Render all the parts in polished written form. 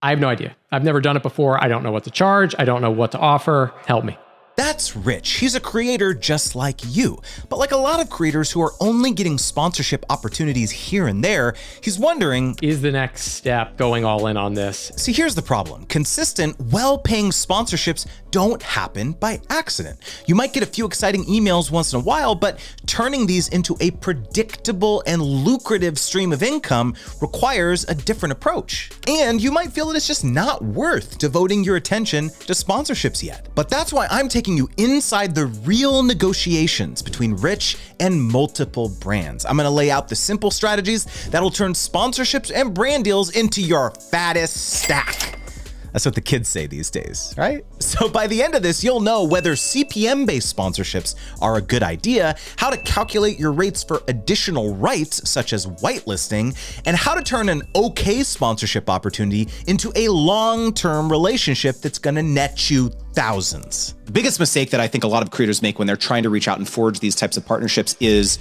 I have no idea. I've never done it before. I don't know what to charge. I don't know what to offer. Help me. That's Rich. He's a creator just like you. But like a lot of creators who are only getting sponsorship opportunities here and there, he's wondering, is the next step going all in on this? See, here's the problem. Consistent, well-paying sponsorships don't happen by accident. You might get a few exciting emails once in a while, but turning these into a predictable and lucrative stream of income requires a different approach. And you might feel that it's just not worth devoting your attention to sponsorships yet. But that's why I'm taking you inside the real negotiations between Rich and multiple brands. I'm gonna lay out the simple strategies that'll turn sponsorships and brand deals into your fattest stack. That's what the kids say these days, right? So by the end of this, you'll know whether CPM-based sponsorships are a good idea, how to calculate your rates for additional rights, such as whitelisting, and how to turn an okay sponsorship opportunity into a long-term relationship that's gonna net you thousands. The biggest mistake that I think a lot of creators make when they're trying to reach out and forge these types of partnerships is,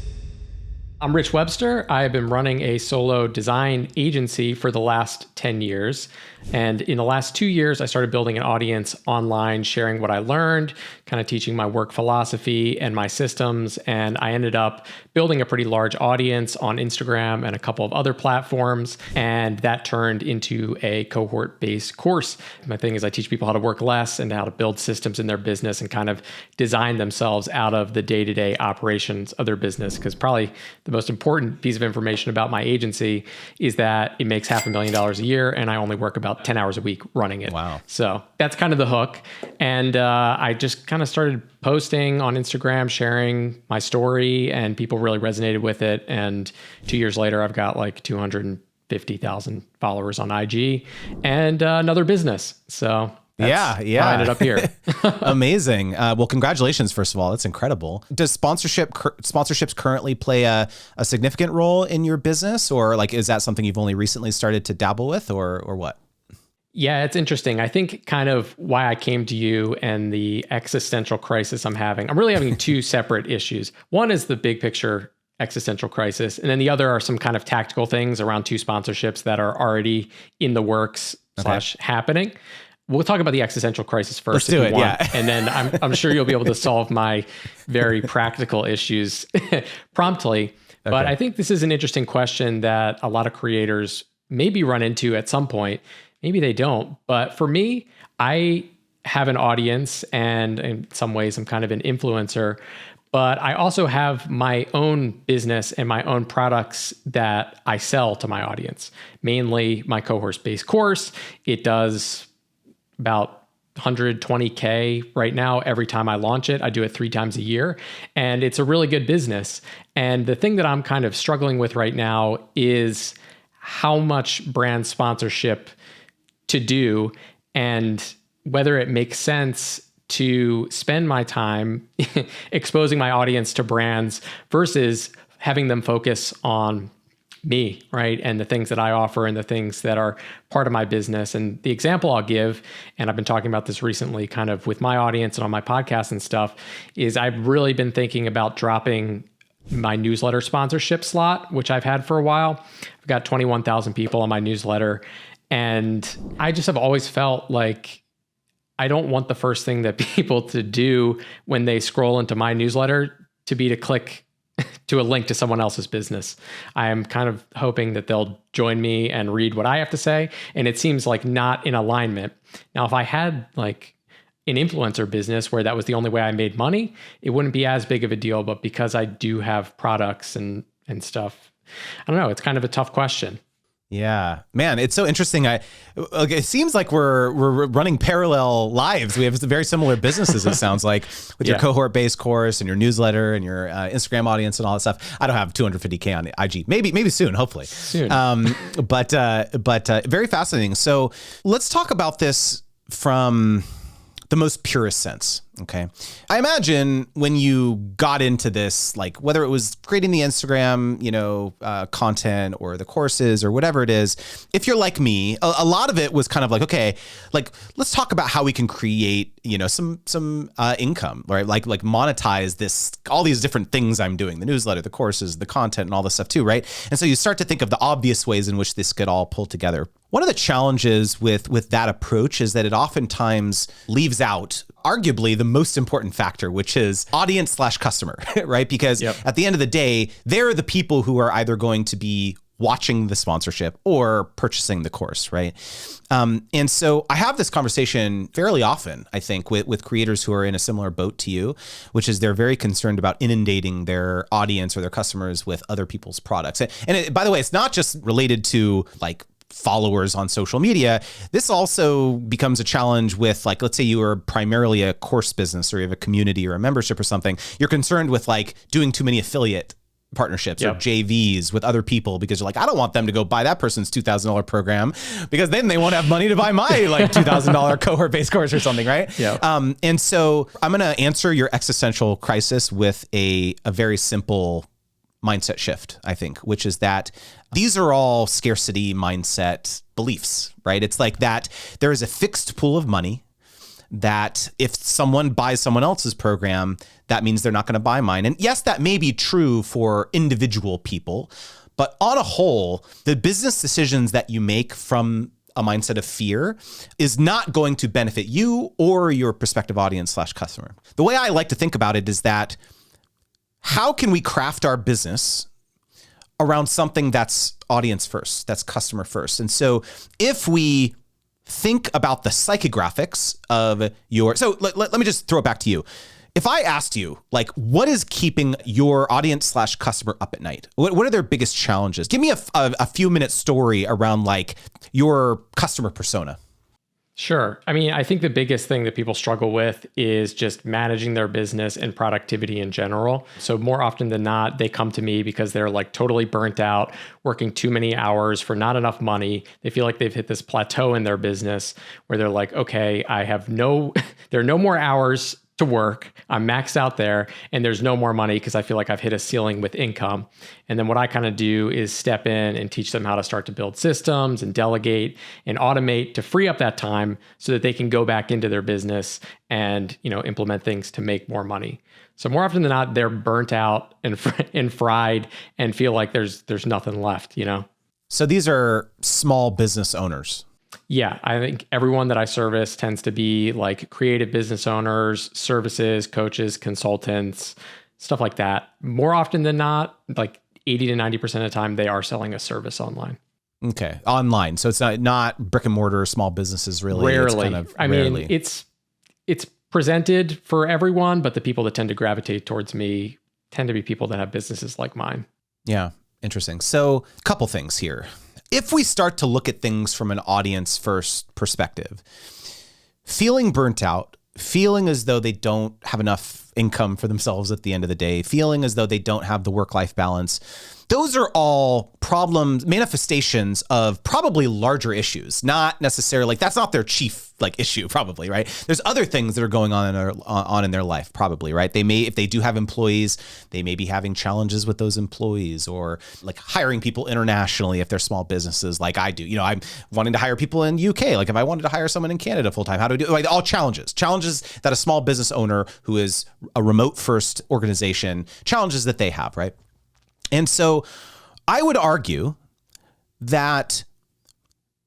I'm Rich Webster. I've been running a solo design agency for the last 10 years. And in the last 2 years, I started building an audience online, sharing what I learned, kind of teaching my work philosophy and my systems. And I ended up building a pretty large audience on Instagram and a couple of other platforms. And that turned into a cohort-based course. My thing is I teach people how to work less and how to build systems in their business and kind of design themselves out of the day-to-day operations of their business. Because probably the most important piece of information about my agency is that it makes $500,000 a year and I only work about 10 hours a week running it. Wow. So that's kind of the hook. And I just kind of started posting on Instagram, sharing my story, and people really resonated with it. And 2 years later, I've got like 250,000 followers on IG and another business. So that's how I ended up here. Amazing. Well, congratulations, first of all. That's incredible. Does sponsorships currently play a significant role in your business? Or like, is that something you've only recently started to dabble with or what? Yeah, it's interesting. I think kind of why I came to you and the existential crisis I'm having. I'm really having two separate issues. One is the big picture existential crisis. And then the other are some kind of tactical things around two sponsorships that are already in the works / happening. We'll talk about the existential crisis first. Let's do it, yeah. And then I'm sure you'll be able to solve my very practical issues promptly. Okay. But I think this is an interesting question that a lot of creators maybe run into at some point. Maybe they don't. But for me, I have an audience, and in some ways I'm kind of an influencer. But I also have my own business and my own products that I sell to my audience, mainly my cohort-based course. It does about 120K right now every time I launch it. I do it 3 times a year, and it's a really good business. And the thing that I'm kind of struggling with right now is how much brand sponsorship to do and whether it makes sense to spend my time exposing my audience to brands versus having them focus on me, right? And the things that I offer and the things that are part of my business. And the example I'll give, and I've been talking about this recently kind of with my audience and on my podcast and stuff, is I've really been thinking about dropping my newsletter sponsorship slot, which I've had for a while. I've got 21,000 people on my newsletter. And I just have always felt like I don't want the first thing that people to do when they scroll into my newsletter to be to click to a link to someone else's business. I am kind of hoping that they'll join me and read what I have to say. And it seems like not in alignment. Now, if I had like an influencer business where that was the only way I made money, it wouldn't be as big of a deal. But because I do have products and stuff, I don't know, it's kind of a tough question. Yeah, man, it's so interesting. It seems like we're running parallel lives. We have very similar businesses, it sounds like, with your cohort-based course and your newsletter and your Instagram audience and all that stuff. I don't have 250K on IG. Maybe soon, hopefully. Soon. But very fascinating. So let's talk about this from the most purest sense. Okay. I imagine when you got into this, like whether it was creating the Instagram, content or the courses or whatever it is, if you're like me, a lot of it was kind of like, okay, like let's talk about how we can create, some income, right? Like monetize this, all these different things I'm doing, the newsletter, the courses, the content and all this stuff too, right? And so you start to think of the obvious ways in which this could all pull together. One of the challenges with that approach is that it oftentimes leaves out arguably the most important factor, which is audience/customer, right? Because at the end of the day, they're the people who are either going to be watching the sponsorship or purchasing the course, right? And so I have this conversation fairly often, I think, with creators who are in a similar boat to you, which is they're very concerned about inundating their audience or their customers with other people's products. And by the way, it's not just related to like followers on social media. This also becomes a challenge with, like, let's say you are primarily a course business or you have a community or a membership or something. You're concerned with like doing too many affiliate partnerships or JVs with other people because you're like, I don't want them to go buy that person's $2,000 program because then they won't have money to buy my like $2,000 cohort-based course or something, right? And so I'm going to answer your existential crisis with a very simple mindset shift, I think, which is that these are all scarcity mindset beliefs, right? It's like that there is a fixed pool of money that if someone buys someone else's program, that means they're not going to buy mine. And yes, that may be true for individual people, but on a whole, the business decisions that you make from a mindset of fear is not going to benefit you or your prospective audience/customer. The way I like to think about it is that how can we craft our business around something that's audience first, that's customer first? And so if we think about the psychographics of your, so let me just throw it back to you. If I asked you, like, what is keeping your audience/customer up at night? What are their biggest challenges? Give me a few minute story around like your customer persona. Sure. I mean, I think the biggest thing that people struggle with is just managing their business and productivity in general. So more often than not, they come to me because they're like totally burnt out, working too many hours for not enough money. They feel like they've hit this plateau in their business where they're like, okay, I have there are no more hours to work. I'm maxed out there and there's no more money because I feel like I've hit a ceiling with income. And then what I kind of do is step in and teach them how to start to build systems and delegate and automate to free up that time so that they can go back into their business and, implement things to make more money. So more often than not, they're burnt out and fried and feel like there's nothing left, So these are small business owners. Yeah, I think everyone that I service tends to be like creative business owners, services, coaches, consultants, stuff like that. More often than not, like 80 to 90% of the time, they are selling a service online. Okay, online. So it's not brick and mortar small businesses really. Rarely. It's kind of rarely. It's presented for everyone, but the people that tend to gravitate towards me tend to be people that have businesses like mine. Yeah, interesting. So a couple things here. If we start to look at things from an audience first perspective, feeling burnt out, feeling as though they don't have enough income for themselves at the end of the day, feeling as though they don't have the work-life balance, those are all problems, manifestations of probably larger issues, not necessarily, that's not their chief issue probably, right? There's other things that are going on in their life probably, right? They may, if they do have employees, they may be having challenges with those employees or like hiring people internationally if they're small businesses like I do. I'm wanting to hire people in UK. Like if I wanted to hire someone in Canada full-time, how do I do it? Like all challenges that a small business owner who is a remote first organization, challenges that they have, right? And so I would argue that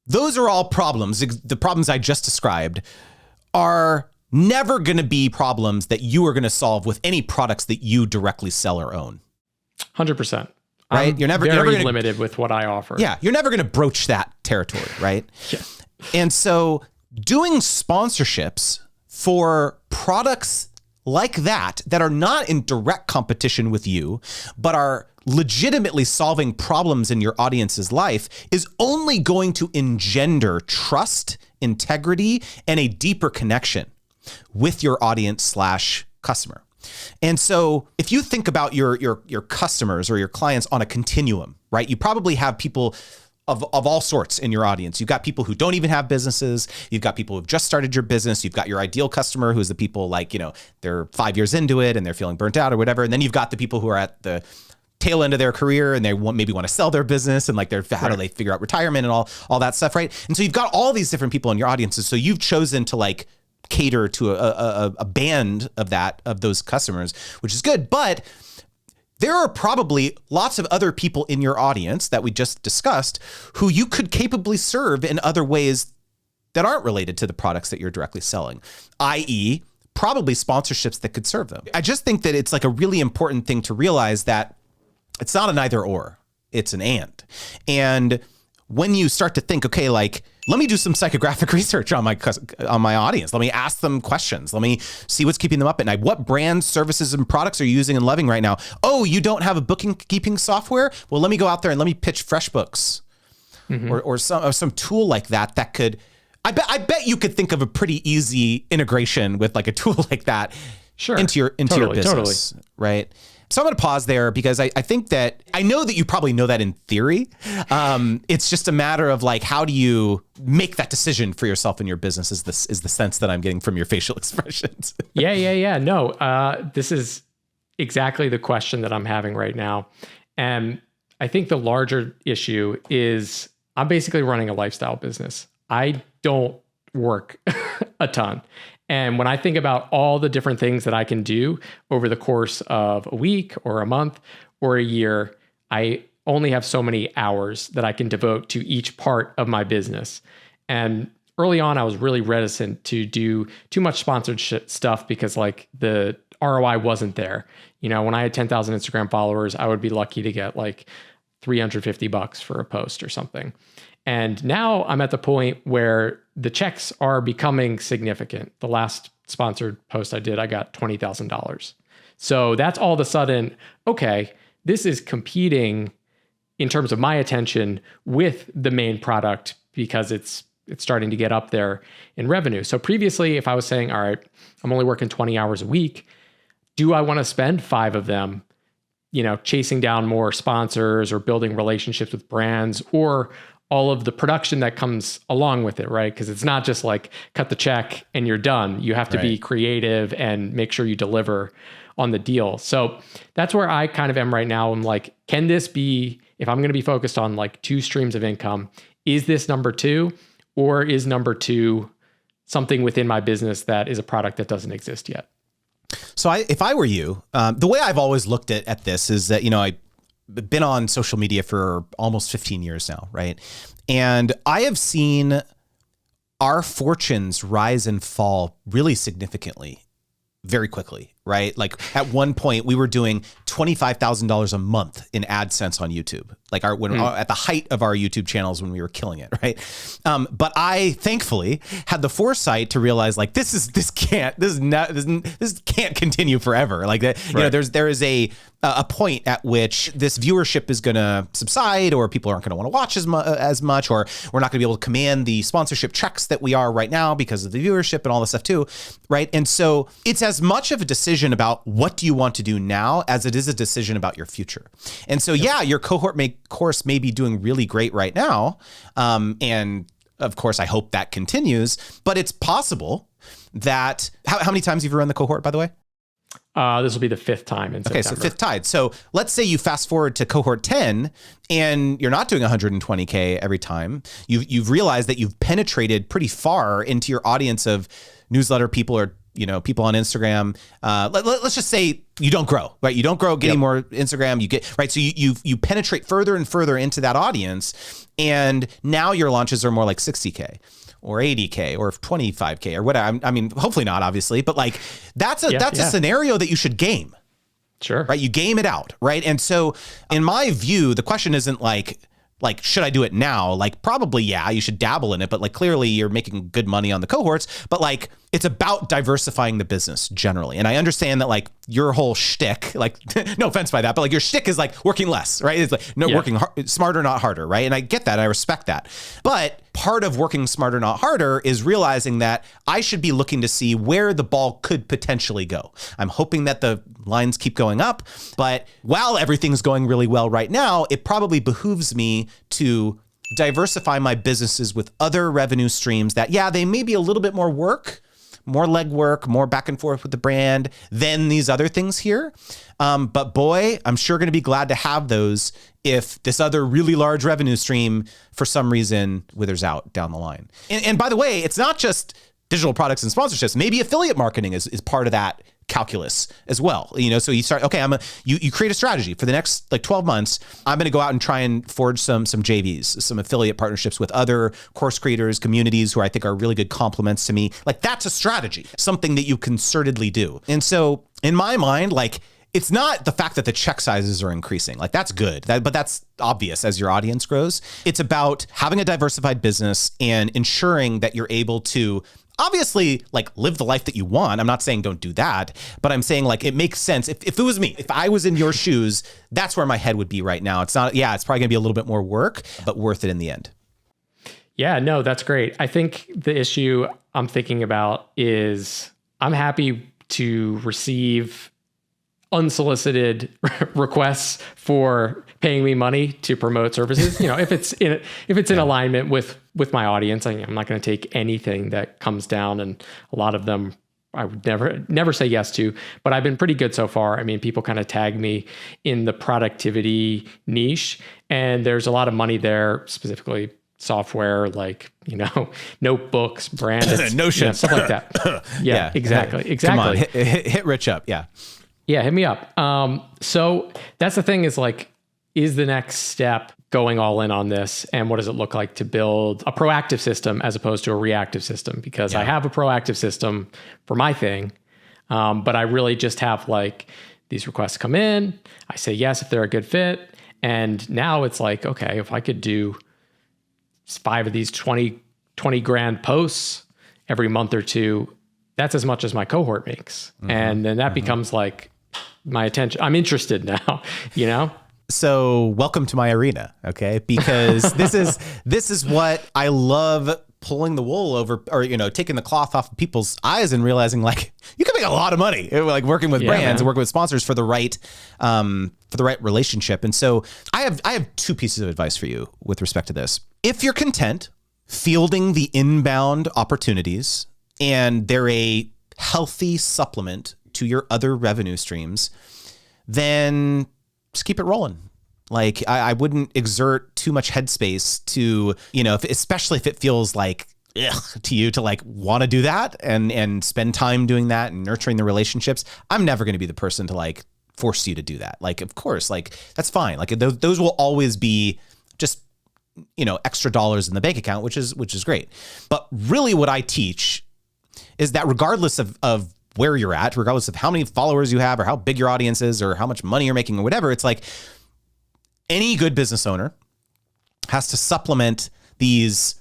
those are all problems. The problems I just described are never going to be problems that you are going to solve with any products that you directly sell or own. 100%. Right? You're never very limited with what I offer. Yeah. You're never going to broach that territory, right? Yeah. And so doing sponsorships for products like that are not in direct competition with you, but are legitimately solving problems in your audience's life is only going to engender trust, integrity, and a deeper connection with your audience/customer. And so if you think about your customers or your clients on a continuum, right? You probably have people of all sorts in your audience. You've got people who don't even have businesses. You've got people who've just started your business. You've got your ideal customer who's the people like, they're 5 years into it and they're feeling burnt out or whatever. And then you've got the people who are at the tail end of their career and they maybe want to sell their business and like how do they figure out retirement and all that stuff, right? And so you've got all these different people in your audiences. So you've chosen to like cater to a band of those customers, which is good. But there are probably lots of other people in your audience that we just discussed who you could capably serve in other ways that aren't related to the products that you're directly selling, i.e., probably sponsorships that could serve them. I just think that it's like a really important thing to realize that it's not an either or, it's an and. And when you start to think, okay, like, let me do some psychographic research on my audience. Let me ask them questions. Let me see what's keeping them up at night. What brands, services, and products are you using and loving right now? Oh, you don't have a bookkeeping software? Well, let me go out there and let me pitch FreshBooks or some tool like that could. I bet you could think of a pretty easy integration with like a tool like that into your business, right? So I'm going to pause there because I think that I know that you probably know that in theory. It's just a matter of like, how do you make that decision for yourself in your business is the sense that I'm getting from your facial expressions. Yeah. No, this is exactly the question that I'm having right now. And I think the larger issue is I'm basically running a lifestyle business. I don't work a ton. And when I think about all the different things that I can do over the course of a week or a month or a year, I only have so many hours that I can devote to each part of my business. And early on, I was really reticent to do too much sponsored stuff because like the ROI wasn't there. You know, when I had 10,000 Instagram followers, I would be lucky to get like $350 for a post or something. And now I'm at the point where the checks are becoming significant. The last sponsored post I did, I got $20,000. So that's all of a sudden, okay, this is competing in terms of my attention with the main product because it's starting to get up there in revenue. So previously, if I was saying, all right, I'm only working 20 hours a week, do I want to spend 5 of them, you know, chasing down more sponsors or building relationships with brands or all of the production that comes along with it, right? Because it's not just like cut the check and you're done. You have to be creative and make sure you deliver on the deal. So that's where I kind of am right now. I'm like, can this be, if I'm going to be focused on like 2 streams of income, is this number 2 or is number 2 something within my business that is a product that doesn't exist yet? So if I were you, the way I've always looked at this is that, you know, I've been on social media for almost 15 years now, right? And I have seen our fortunes rise and fall really significantly, very quickly, right? Like at one point we were doing $25,000 a month in AdSense on YouTube, like at the height of our YouTube channels when we were killing it, right? But I thankfully had the foresight to realize like this can't continue forever. Like that, you know, there is a point at which this viewership is going to subside, or people aren't going to want to watch as much, or we're not going to be able to command the sponsorship checks that we are right now because of the viewership and all this stuff too, right? And so it's as much of a decision about what do you want to do now as it is a decision about your future. And so, yeah, your course may be doing really great right now. And of course, I hope that continues, but it's possible that, how many times have you run the cohort, by the way? This will be the 5th time in September. Okay, so 5th tide. So let's say you fast forward to cohort 10 and you're not doing 120K every time. You've realized that you've penetrated pretty far into your audience of newsletter people or, you know, people on Instagram. Let's just say you don't grow, right? You don't grow getting more Instagram. You get, right? So you penetrate further and further into that audience. And now your launches are more like 60K. Or 80K or 25K or whatever. I mean, hopefully not, obviously, but like that's a scenario that you should game. Sure. Right. You game it out. Right. And so in my view, the question isn't like, should I do it now? Like, probably, yeah, you should dabble in it, but like, clearly you're making good money on the cohorts, but like, it's about diversifying the business generally. And I understand that like your whole shtick, like, no offense by that, but like your shtick is like working less, right? It's like, working smarter, not harder, right? And I get that. I respect that. But part of working smarter, not harder is realizing that I should be looking to see where the ball could potentially go. I'm hoping that the lines keep going up, but while everything's going really well right now, it probably behooves me to diversify my businesses with other revenue streams that, yeah, they may be a little bit more work, more legwork, more back and forth with the brand than these other things here. But boy, I'm sure going to be glad to have those if this other really large revenue stream for some reason withers out down the line. And by the way, it's not just digital products and sponsorships. Maybe affiliate marketing is part of that calculus as well. So you start, okay, you create a strategy for the next like 12 months. I'm going to go out and try and forge some JVs, some affiliate partnerships with other course creators, communities who I think are really good complements to me. Like that's a strategy, something that you concertedly do. And so in my mind, like, it's not the fact that the check sizes are increasing. Like that's good, but that's obvious as your audience grows. It's about having a diversified business and ensuring that you're able to obviously like live the life that you want. I'm not saying don't do that, but I'm saying like it makes sense. If it was me, if I was in your shoes, that's where my head would be right now. It's not, it's probably gonna be a little bit more work, but worth it in the end. Yeah, no, that's great. I think the issue I'm thinking about is I'm happy to receive unsolicited requests for paying me money to promote services. If it's in alignment with my audience, I'm not going to take anything that comes down, and a lot of them I would never say yes to, but I've been pretty good so far. I mean, people kind of tag me in the productivity niche, and there's a lot of money there, specifically software like, notebooks, branded, Notion, stuff like that. Yeah, exactly. Come on, hit Rich up. Yeah, hit me up. So that's the thing is like, is the next step going all in on this? And what does it look like to build a proactive system as opposed to a reactive system? Because I have a proactive system for my thing, but I really just have like these requests come in. I say yes if they're a good fit. And now it's like, okay, if I could do 5 of these 20 grand posts every month or two, that's as much as my cohort makes. Mm-hmm. And then that becomes like my attention. I'm interested now, So welcome to my arena. Okay. Because this is what I love, pulling the wool over, or, taking the cloth off of people's eyes and realizing like you can make a lot of money, like working with brands and working with sponsors for the right relationship. And so I have 2 pieces of advice for you with respect to this. If you're content fielding the inbound opportunities and they're a healthy supplement to your other revenue streams, then just keep it rolling. Like I wouldn't exert too much headspace to, especially if it feels like to you to like want to do that and spend time doing that and nurturing the relationships. I'm never going to be the person to like force you to do that. Like, of course, like that's fine. Like those will always be just, extra dollars in the bank account, which is great. But really what I teach is that regardless of where you're at, regardless of how many followers you have or how big your audience is or how much money you're making or whatever, it's like any good business owner has to supplement these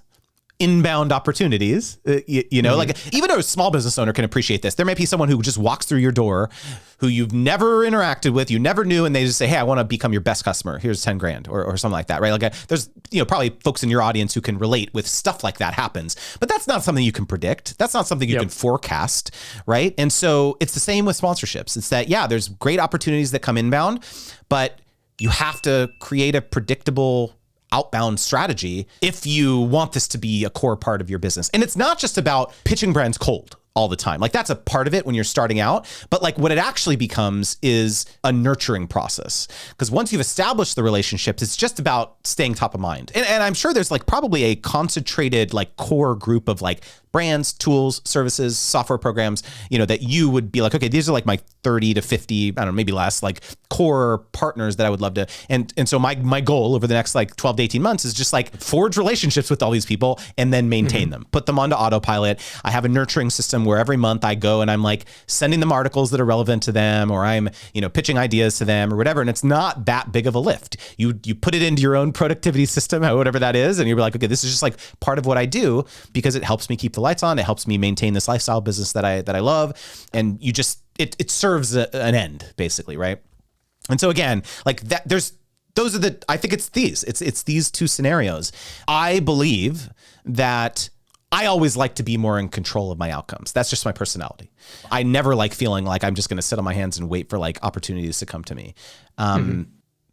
inbound opportunities, like even a small business owner can appreciate this. There may be someone who just walks through your door who you've never interacted with, you never knew, and they just say, hey, I want to become your best customer. Here's 10 grand or something like that, right? Like there's, probably folks in your audience who can relate with stuff like that happens, but that's not something you can predict. That's not something you can forecast, right? And so it's the same with sponsorships. It's that, there's great opportunities that come inbound, but you have to create a predictable outbound strategy if you want this to be a core part of your business. And it's not just about pitching brands cold all the time. Like that's a part of it when you're starting out, but like what it actually becomes is a nurturing process. Because once you've established the relationships, it's just about staying top of mind. And I'm sure there's like probably a concentrated like core group of like brands, tools, services, software programs, that you would be like, okay, these are like my 30 to 50, I don't know, maybe less, like core partners that I would love to. And so my goal over the next like 12 to 18 months is just like forge relationships with all these people and then maintain them, put them onto autopilot. I have a nurturing system where every month I go and I'm like sending them articles that are relevant to them, or I'm, pitching ideas to them or whatever. And it's not that big of a lift. You put it into your own productivity system, whatever that is. And you're like, okay, this is just like part of what I do because it helps me keep the lights on. It helps me maintain this lifestyle business that I love. And you just, it serves an end basically. Right. And so again, like that, I think it's these 2 scenarios. I believe that I always like to be more in control of my outcomes. That's just my personality. I never like feeling like I'm just going to sit on my hands and wait for like opportunities to come to me.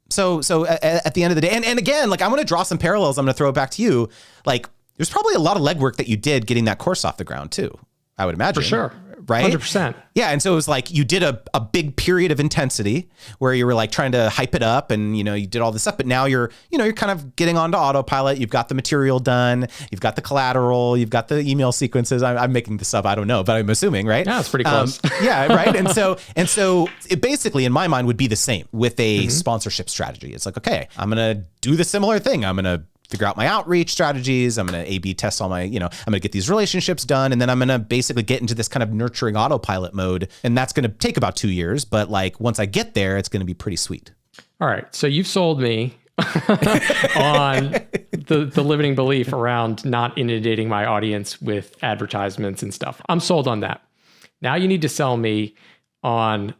So at the end of the day, and again, like I want to draw some parallels. I'm going to throw it back to you. Like there's probably a lot of legwork that you did getting that course off the ground too, I would imagine. For sure. right? 100%. Yeah. And so it was like you did a big period of intensity where you were like trying to hype it up and, you did all this stuff, but now you're kind of getting onto autopilot. You've got the material done. You've got the collateral. You've got the email sequences. I'm making this up. I don't know, but I'm assuming, right? Yeah, it's pretty close. Yeah. Right. And so it basically in my mind would be the same with a sponsorship strategy. It's like, okay, I'm going to do the similar thing. I'm going to figure out my outreach strategies. I'm going to A/B test all my, I'm going to get these relationships done. And then I'm going to basically get into this kind of nurturing autopilot mode. And that's going to take about 2 years. But like once I get there, it's going to be pretty sweet. All right. So you've sold me on the limiting belief around not inundating my audience with advertisements and stuff. I'm sold on that. Now you need to sell me on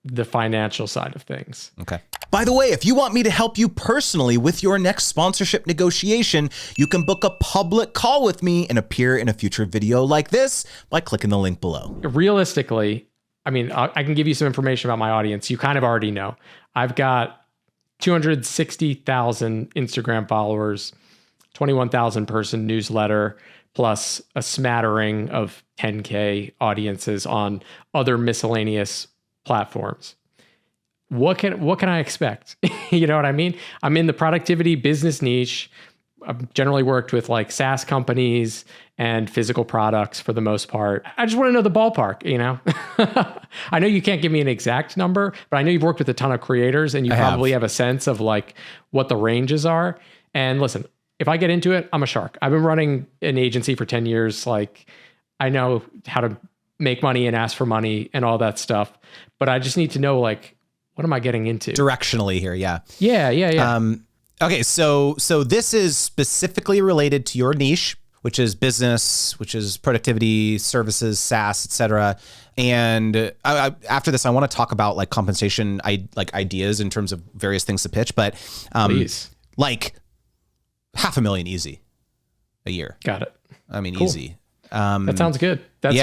the financial side of things. Okay. By the way, if you want me to help you personally with your next sponsorship negotiation, you can book a public call with me and appear in a future video like this by clicking the link below. Realistically, I mean, I can give you some information about my audience. You kind of already know. I've got 260,000 Instagram followers, 21,000 person newsletter, plus a smattering of 10K audiences on other miscellaneous platforms. What can I expect? You know what I mean? I'm in the productivity business niche. I've generally worked with like SaaS companies and physical products for the most part. I just want to know the ballpark, I know you can't give me an exact number, but I know you've worked with a ton of creators and you probably have a sense of like what the ranges are. And listen, if I get into it, I'm a shark. I've been running an agency for 10 years. Like I know how to make money and ask for money and all that stuff, but I just need to know like, what am I getting into? Directionally here, yeah. Yeah. Okay, so this is specifically related to your niche, which is business, which is productivity, services, SaaS, etc. And after this, I want to talk about like compensation, ideas in terms of various things to pitch. But Please. Like $500,000 easy a year. Got it. I mean, Cool. easy. That sounds good. That's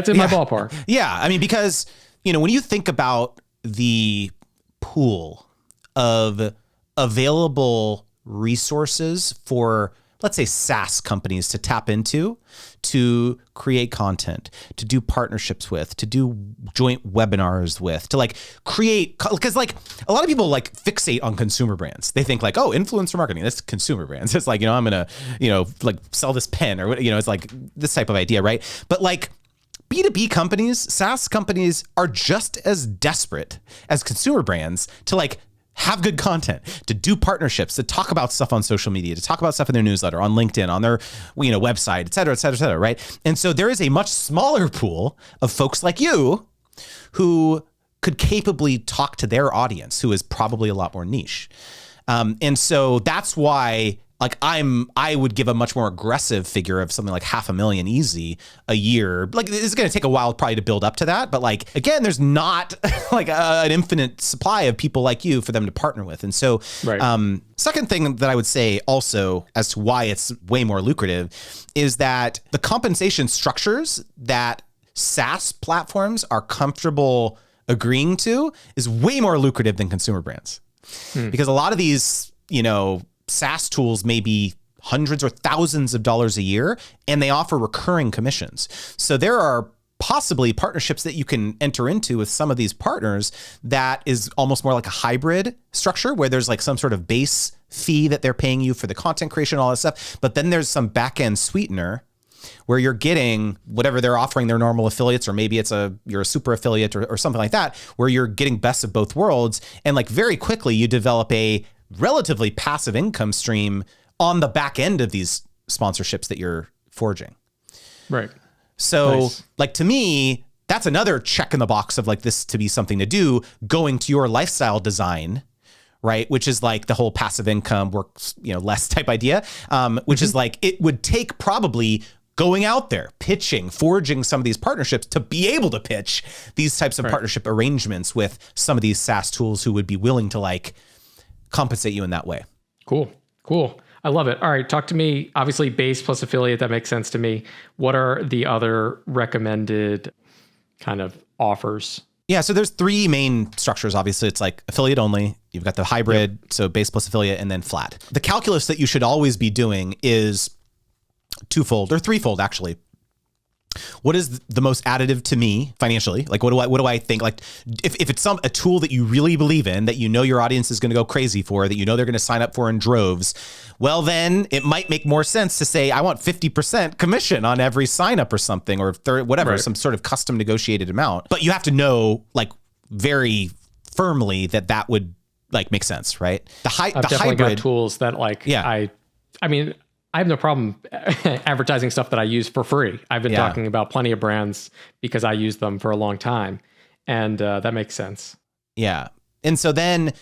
in my ballpark. Yeah, I mean, because when you think about the pool of available resources for, let's say, SaaS companies to tap into, to create content, to do partnerships with, to do joint webinars with, to like create, because like a lot of people like fixate on consumer brands. They think like, oh, influencer marketing, that's consumer brands. It's like, I'm going to, like sell this pen or, it's like this type of idea, right? But like, B2B companies, SaaS companies are just as desperate as consumer brands to like have good content, to do partnerships, to talk about stuff on social media, to talk about stuff in their newsletter, on LinkedIn, on their website, et cetera, et cetera, et cetera, right? And so there is a much smaller pool of folks like you who could capably talk to their audience, who is probably a lot more niche. And so that's why like I would give a much more aggressive figure of something like $500,000 easy a year. Like it's going to take a while probably to build up to that. But like, again, there's not like an infinite supply of people like you for them to partner with. And so, second thing that I would say also as to why it's way more lucrative is that the compensation structures that SaaS platforms are comfortable agreeing to is way more lucrative than consumer brands. Because a lot of these, SaaS tools may be hundreds or thousands of dollars a year, and they offer recurring commissions. So there are possibly partnerships that you can enter into with some of these partners that is almost more like a hybrid structure where there's like some sort of base fee that they're paying you for the content creation, all that stuff. But then there's some back-end sweetener where you're getting whatever they're offering their normal affiliates, or maybe you're a super affiliate or something like that, where you're getting best of both worlds. And like very quickly you develop a relatively passive income stream on the back end of these sponsorships that you're forging. Right. So Nice. like to me, that's another check in the box of like this to be something to do, going to your lifestyle design, right? Which is like the whole passive income works, less type idea, which is like, it would take probably going out there, pitching, forging some of these partnerships to be able to pitch these types of partnership arrangements with some of these SaaS tools who would be willing to like compensate you in that way. Cool. I love it. All right. Talk to me. Obviously base plus affiliate. That makes sense to me. What are the other recommended kind of offers? Yeah. So there's three main structures. Obviously it's like affiliate only. You've got the hybrid. Yep. So base plus affiliate and then flat. The calculus that you should always be doing is twofold or threefold actually. What is the most additive to me financially? Like, what do I think? Like, if it's a tool that you really believe in, that you know your audience is going to go crazy for, that you know they're going to sign up for in droves, well, then it might make more sense to say, I want 50% commission on every sign up or something, or whatever, some sort of custom negotiated amount. But you have to know, like, very firmly that would like make sense, right? I've definitely got tools that I mean, I have no problem advertising stuff that I use for free. I've been talking about plenty of brands because I use them for a long time, and that makes sense. Yeah. And so then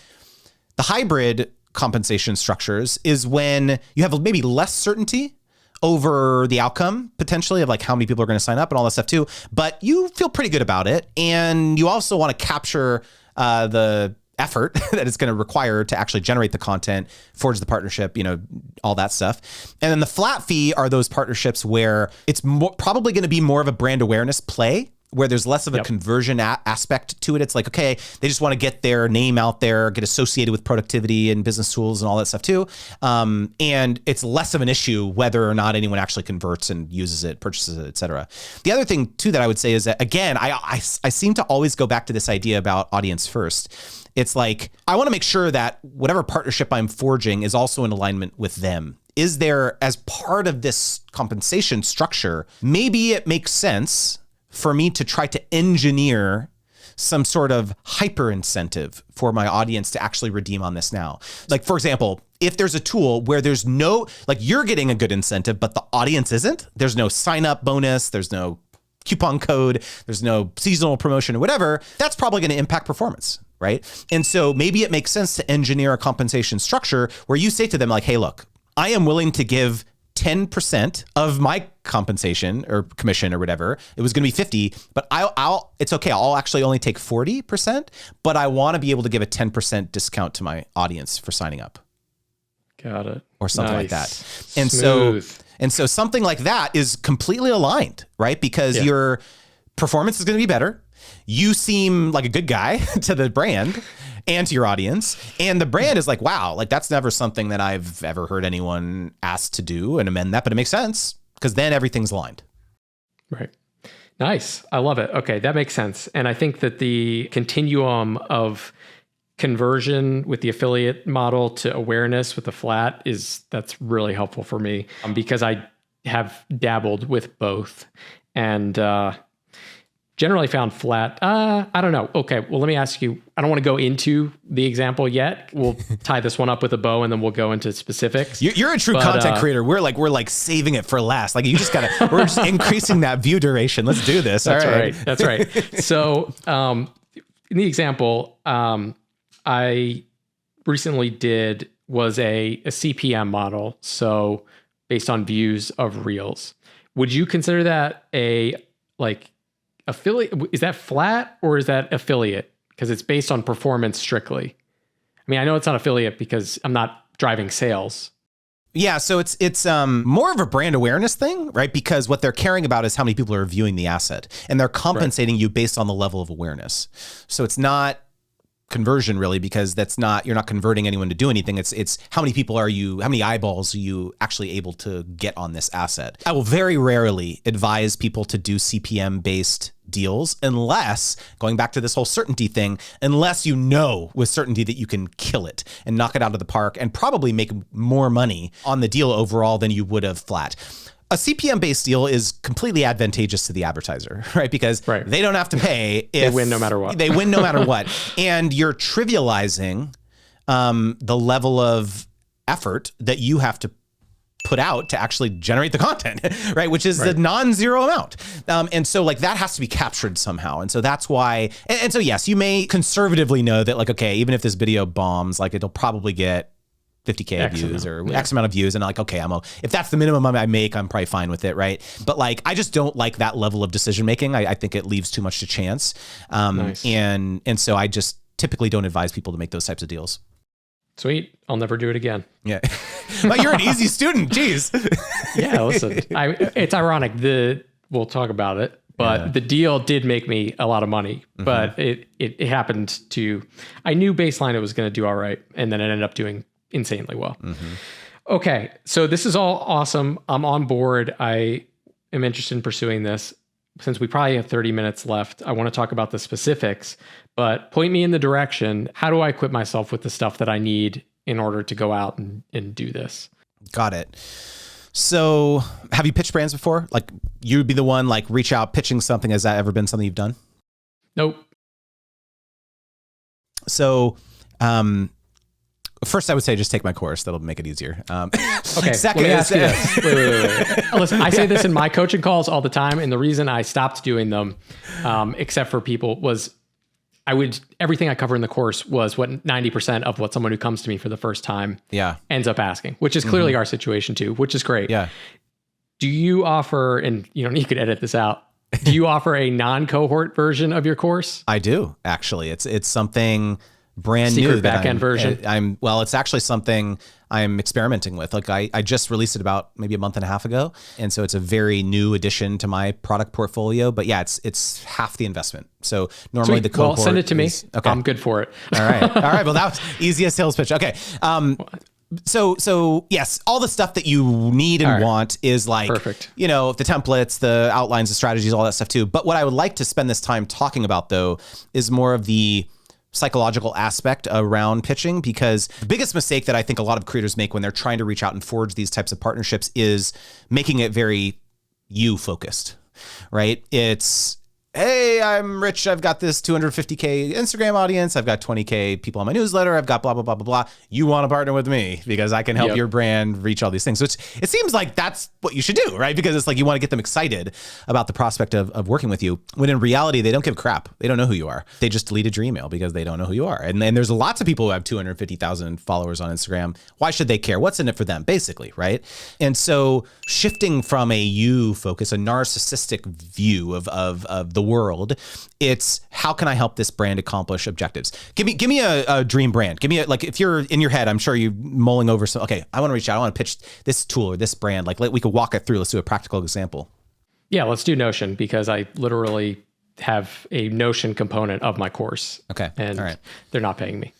the hybrid compensation structures is when you have maybe less certainty over the outcome potentially of like how many people are going to sign up and all that stuff too, but you feel pretty good about it. And you also want to capture the effort that it's going to require to actually generate the content, forge the partnership, all that stuff. And then the flat fee are those partnerships where it's probably going to be more of a brand awareness play, where there's less of a conversion aspect to it. It's like, okay, they just want to get their name out there, get associated with productivity and business tools and all that stuff too. And it's less of an issue whether or not anyone actually converts and uses it, purchases it, et cetera. The other thing too that I would say is that, again, I seem to always go back to this idea about audience first. It's like, I want to make sure that whatever partnership I'm forging is also in alignment with them. Is there, as part of this compensation structure, maybe it makes sense for me to try to engineer some sort of hyper incentive for my audience to actually redeem on this now. Like, for example, if there's a tool where there's no, like, you're getting a good incentive, but the audience isn't, there's no sign up bonus, there's no coupon code, there's no seasonal promotion or whatever, that's probably going to impact performance, right? And so maybe it makes sense to engineer a compensation structure where you say to them like, hey, look, I am willing to give 10% of my compensation or commission or whatever. It was going to be 50, but it's okay. I'll actually only take 40%, but I want to be able to give a 10% discount to my audience for signing up. Got it. Or something like that. And Smooth. so something like that is completely aligned, right? Because your performance is going to be better. You seem like a good guy to the brand and to your audience. And the brand is like, wow, like that's never something that I've ever heard anyone asked to do and amend that, but it makes sense because then everything's aligned. Right. Nice. I love it. Okay. That makes sense. And I think that the continuum of conversion with the affiliate model to awareness with the flat that's really helpful for me because I have dabbled with both and, generally found flat. I don't know. Okay. Well, let me ask you, I don't want to go into the example yet. We'll tie this one up with a bow and then we'll go into specifics. You're a true content creator. We're like saving it for last. Like you just gotta, we're just increasing that view duration. Let's do this. That's right. That's right. So, in the example, I recently did was a CPM model. So based on views of reels, would you consider that affiliate? Is that flat or is that affiliate? Because it's based on performance strictly. I mean, I know it's not affiliate because I'm not driving sales. Yeah, so it's more of a brand awareness thing, right? Because what they're caring about is how many people are viewing the asset, and they're compensating you based on the level of awareness. So it's not conversion really, because you're not converting anyone to do anything. It's how many eyeballs are you actually able to get on this asset? I will very rarely advise people to do CPM-based deals unless, going back to this whole certainty thing, unless you know with certainty that you can kill it and knock it out of the park and probably make more money on the deal overall than you would have flat. A CPM-based deal is completely advantageous to the advertiser, right? Because they don't have to pay if they win no matter what. They win no matter what. And you're trivializing the level of effort that you have to put out to actually generate the content, right? Which is the non-zero amount. And so like that has to be captured somehow. And so that's why, and so yes, you may conservatively know that like, okay, even if this video bombs, like it'll probably get 50K views or X amount of views. And I'm like, okay, if that's the minimum I make, I'm probably fine with it. Right. But like, I just don't like that level of decision making. I think it leaves too much to chance. Nice. And so I just typically don't advise people to make those types of deals. Sweet. I'll never do it again. Yeah. But you're an easy student. Jeez. Yeah. Listen, it's ironic. We'll talk about it, but the deal did make me a lot of money, but it happened I knew baseline it was going to do all right. And then it ended up doing insanely well. Okay. So this is all awesome. I'm on board. I am interested in pursuing this. since we probably have 30 minutes left, I want to talk about the specifics, but point me in the direction. How do I equip myself with the stuff that I need in order to go out and do this? Got it. So have you pitched brands before? Like you'd be the one like reach out pitching something. Has that ever been something you've done? Nope. So, first I would say just take my course. That'll make it easier. Okay. Second, let me ask you this. Wait. Listen, I say this in my coaching calls all the time. And the reason I stopped doing them, except for people, was everything I cover in the course was what 90% of what someone who comes to me for the first time ends up asking, which is clearly our situation too, which is great. Yeah. Do you offer, and you could edit this out, do you offer a non-cohort version of your course? I do, actually. It's something brand Secret new. Backend version? It's actually something I'm experimenting with. Like I just released it about maybe a month and a half ago. And so it's a very new addition to my product portfolio, but yeah, it's half the investment. So normally Sweet. the cohort send it to me. Okay. I'm good for it. All right. Well, that was easiest sales pitch. Okay. So yes, all the stuff that you need and want is like, perfect. The templates, the outlines, the strategies, all that stuff too. But what I would like to spend this time talking about though, is more of the psychological aspect around pitching, because the biggest mistake that I think a lot of creators make when they're trying to reach out and forge these types of partnerships is making it very you focused, right? It's, hey, I'm rich. I've got this 250K Instagram audience. I've got 20K people on my newsletter. I've got blah, blah, blah, blah, blah. You want to partner with me because I can help your brand reach all these things. So it seems like that's what you should do, right? Because it's like you want to get them excited about the prospect of working with you, when in reality, they don't give a crap. They don't know who you are. They just deleted your email because they don't know who you are. And there's lots of people who have 250,000 followers on Instagram. Why should they care? What's in it for them, basically, right? And so shifting from a you focus, a narcissistic view of the world, it's how can I help this brand accomplish objectives? Give me a dream brand. Give me like, if you're in your head, I'm sure you're mulling over some, okay, I want to reach out. I want to pitch this tool or this brand. Like we could walk it through. Let's do a practical example. Yeah, let's do Notion, because I literally have a Notion component of my course. Okay. And all right. They're not paying me.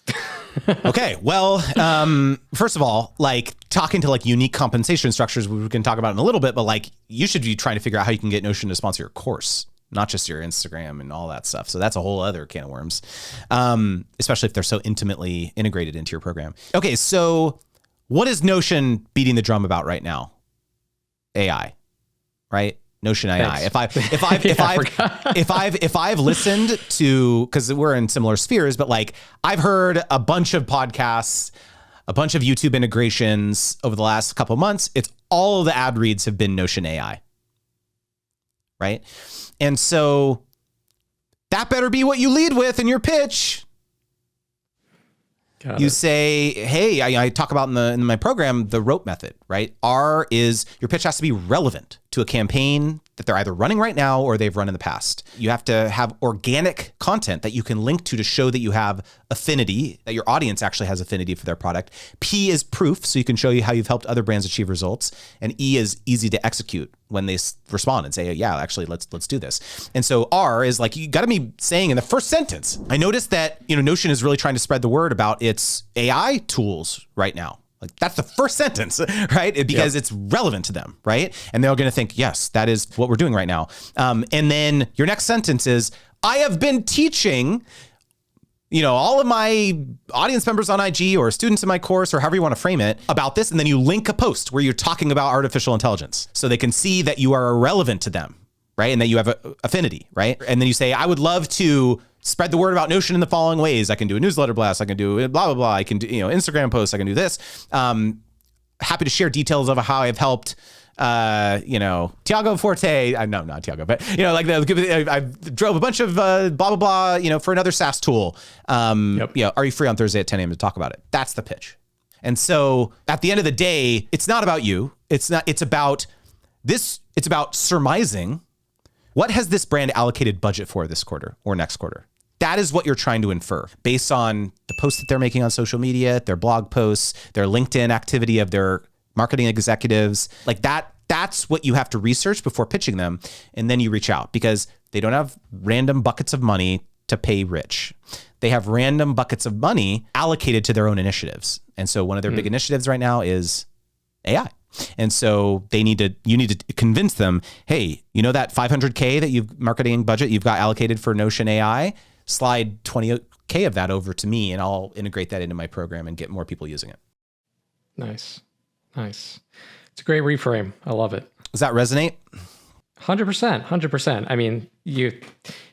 Okay. Well, first of all, like talking to like unique compensation structures, we can talk about in a little bit, but like you should be trying to figure out how you can get Notion to sponsor your course, not just your Instagram and all that stuff. So that's a whole other can of worms, especially if they're so intimately integrated into your program. Okay. So what is Notion beating the drum about right now? AI, right? Notion AI. If I've listened to, because we're in similar spheres, but like I've heard a bunch of podcasts, a bunch of YouTube integrations over the last couple of months, it's all of the ad reads have been Notion AI, right? And so that better be what you lead with in your pitch. You say, hey, I talk about in my program, the rope method, right? R is your pitch has to be relevant to a campaign that they're either running right now or they've run in the past. You have to have organic content that you can link to show that you have affinity, that your audience actually has affinity for their product. P is proof, so you can show you how you've helped other brands achieve results. And E is easy to execute when they respond and say, yeah, actually, let's do this. And so R is like, you got to be saying in the first sentence, I noticed that, Notion is really trying to spread the word about its AI tools right now. Like that's the first sentence, right? Because it's relevant to them, right? And they're going to think, yes, that is what we're doing right now. And then your next sentence is, I have been teaching, all of my audience members on IG or students in my course or however you want to frame it about this. And then you link a post where you're talking about artificial intelligence so they can see that you are relevant to them, right? And that you have affinity, right? And then you say, I would love to spread the word about Notion in the following ways. I can do a newsletter blast. I can do blah, blah, blah. I can do, Instagram posts. I can do this. Happy to share details of how I've helped, Tiago Forte. No, not Tiago, but, I drove a bunch of blah, blah, blah, for another SaaS tool. Are you free on Thursday at 10 a.m. to talk about it? That's the pitch. And so at the end of the day, it's not about you. It's about this. It's about surmising what has this brand allocated budget for this quarter or next quarter. That is what you're trying to infer based on the posts that they're making on social media, their blog posts, their LinkedIn activity of their marketing executives. Like that's what you have to research before pitching them. And then you reach out because they don't have random buckets of money to pay rich. They have random buckets of money allocated to their own initiatives. And so one of their big initiatives right now is AI. And so you need to convince them, hey, you know that 500K that you've marketing budget you've got allocated for Notion AI, slide 20K of that over to me and I'll integrate that into my program and get more people using it. Nice. It's a great reframe. I love it. Does that resonate? 100%. I mean,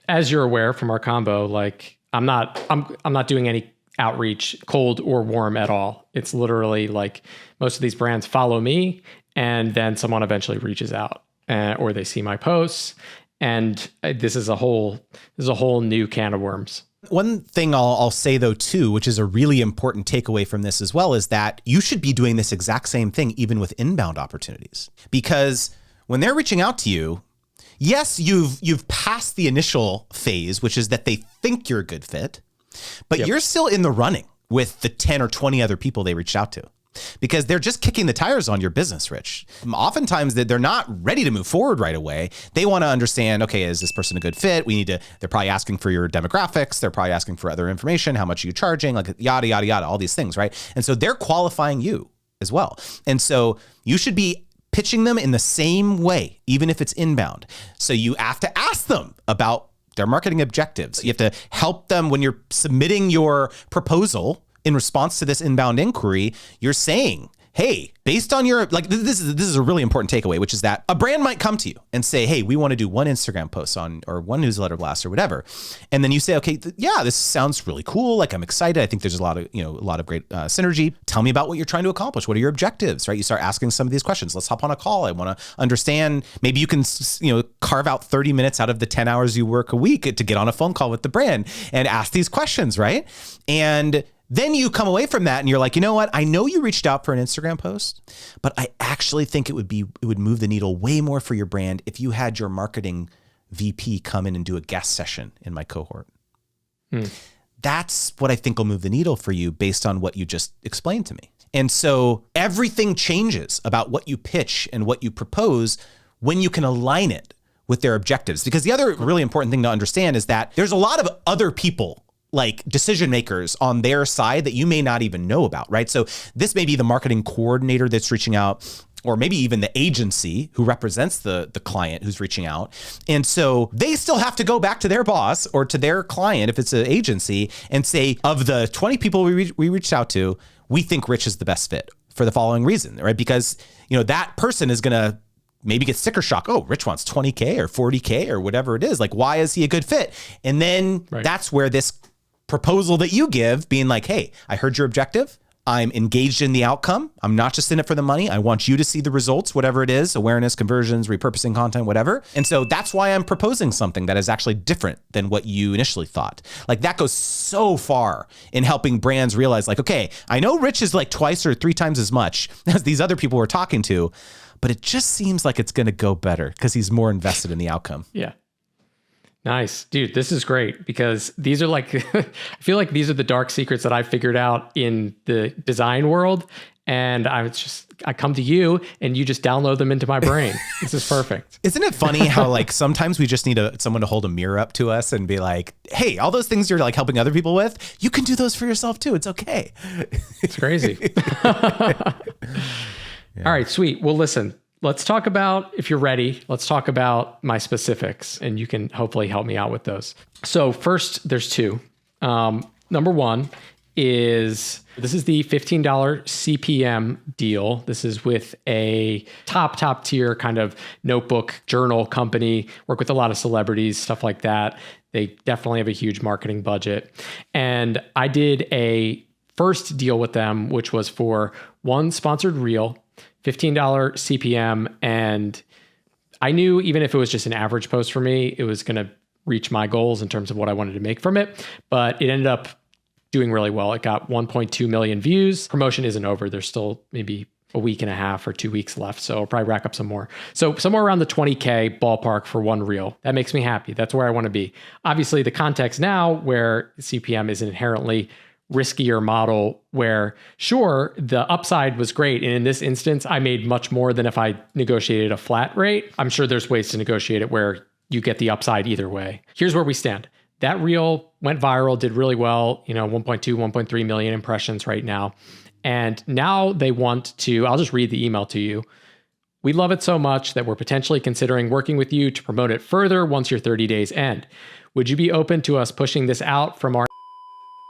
as you're aware from our combo, like I'm not doing any outreach, cold or warm at all. It's literally like most of these brands follow me and then someone eventually reaches out or they see my posts. And this is a whole new can of worms. One thing I'll say though too, which is a really important takeaway from this as well, is that you should be doing this exact same thing even with inbound opportunities. Because when they're reaching out to you, yes, you've passed the initial phase, which is that they think you're a good fit, but you're still in the running with the 10 or 20 other people they reached out to. Because they're just kicking the tires on your business, Rich. Oftentimes they're not ready to move forward right away. They want to understand, okay, is this person a good fit? They're probably asking for your demographics. They're probably asking for other information. How much are you charging? Like yada, yada, yada, all these things, right? And so they're qualifying you as well. And so you should be pitching them in the same way, even if it's inbound. So you have to ask them about their marketing objectives. You have to help them when you're submitting your proposal. In response to this inbound inquiry, you're saying, hey, based on your, like, this is a really important takeaway, which is that a brand might come to you and say, hey, we want to do one Instagram post or one newsletter blast or whatever. And then you say, okay, this sounds really cool. Like, I'm excited. I think there's a lot of great synergy. Tell me about what you're trying to accomplish. What are your objectives, right? You start asking some of these questions. Let's hop on a call. I want to understand. Maybe you can, carve out 30 minutes out of the 10 hours you work a week to get on a phone call with the brand and ask these questions, right? And then you come away from that and you're like, you know what? I know you reached out for an Instagram post, but I actually think it would move the needle way more for your brand if you had your marketing VP come in and do a guest session in my cohort. That's what I think will move the needle for you based on what you just explained to me. And so everything changes about what you pitch and what you propose when you can align it with their objectives. Because the other really important thing to understand is that there's a lot of other people, like decision makers on their side that you may not even know about, right? So this may be the marketing coordinator that's reaching out, or maybe even the agency who represents the client who's reaching out. And so they still have to go back to their boss or to their client, if it's an agency, and say, of the 20 people we reached out to, we think Rich is the best fit for the following reason, right? Because, that person is going to maybe get sticker shock. Oh, Rich wants 20K or 40K or whatever it is. Like, why is he a good fit? And then that's where this proposal that you give, being like, hey, I heard your objective. I'm engaged in the outcome. I'm not just in it for the money. I want you to see the results, whatever it is, awareness, conversions, repurposing content, whatever. And so that's why I'm proposing something that is actually different than what you initially thought. Like, that goes so far in helping brands realize, like, okay, I know Rich is like twice or three times as much as these other people we're talking to, but it just seems like it's going to go better because he's more invested in the outcome. Yeah. Nice. Dude, this is great because these are like, I feel like these are the dark secrets that I figured out in the design world. And I come to you and you just download them into my brain. This is perfect. Isn't it funny how like sometimes we just need someone to hold a mirror up to us and be like, hey, all those things you're like helping other people with, you can do those for yourself too. It's okay. It's crazy. All right, sweet. Well, listen. Let's talk about, if you're ready, let's talk about my specifics and you can hopefully help me out with those. So first, there's two. Number one is, this is the $15 CPM deal. This is with a top tier kind of notebook journal company, work with a lot of celebrities, stuff like that. They definitely have a huge marketing budget. And I did a first deal with them, which was for one sponsored reel, $15 CPM. And I knew even if it was just an average post for me, it was going to reach my goals in terms of what I wanted to make from it. But it ended up doing really well. It got 1.2 million views. Promotion isn't over. There's still maybe a week and a half or 2 weeks left. So I'll probably rack up some more. So somewhere around the 20K ballpark for one reel. That makes me happy. That's where I want to be. Obviously, the context now where CPM is an inherently riskier model where, sure, the upside was great. And in this instance, I made much more than if I negotiated a flat rate. I'm sure there's ways to negotiate it where you get the upside either way. Here's where we stand. That reel went viral, did really well, 1.2, 1.3 million impressions right now. And now they want to, I'll just read the email to you. We love it so much that we're potentially considering working with you to promote it further once your 30 days end. Would you be open to us pushing this out from our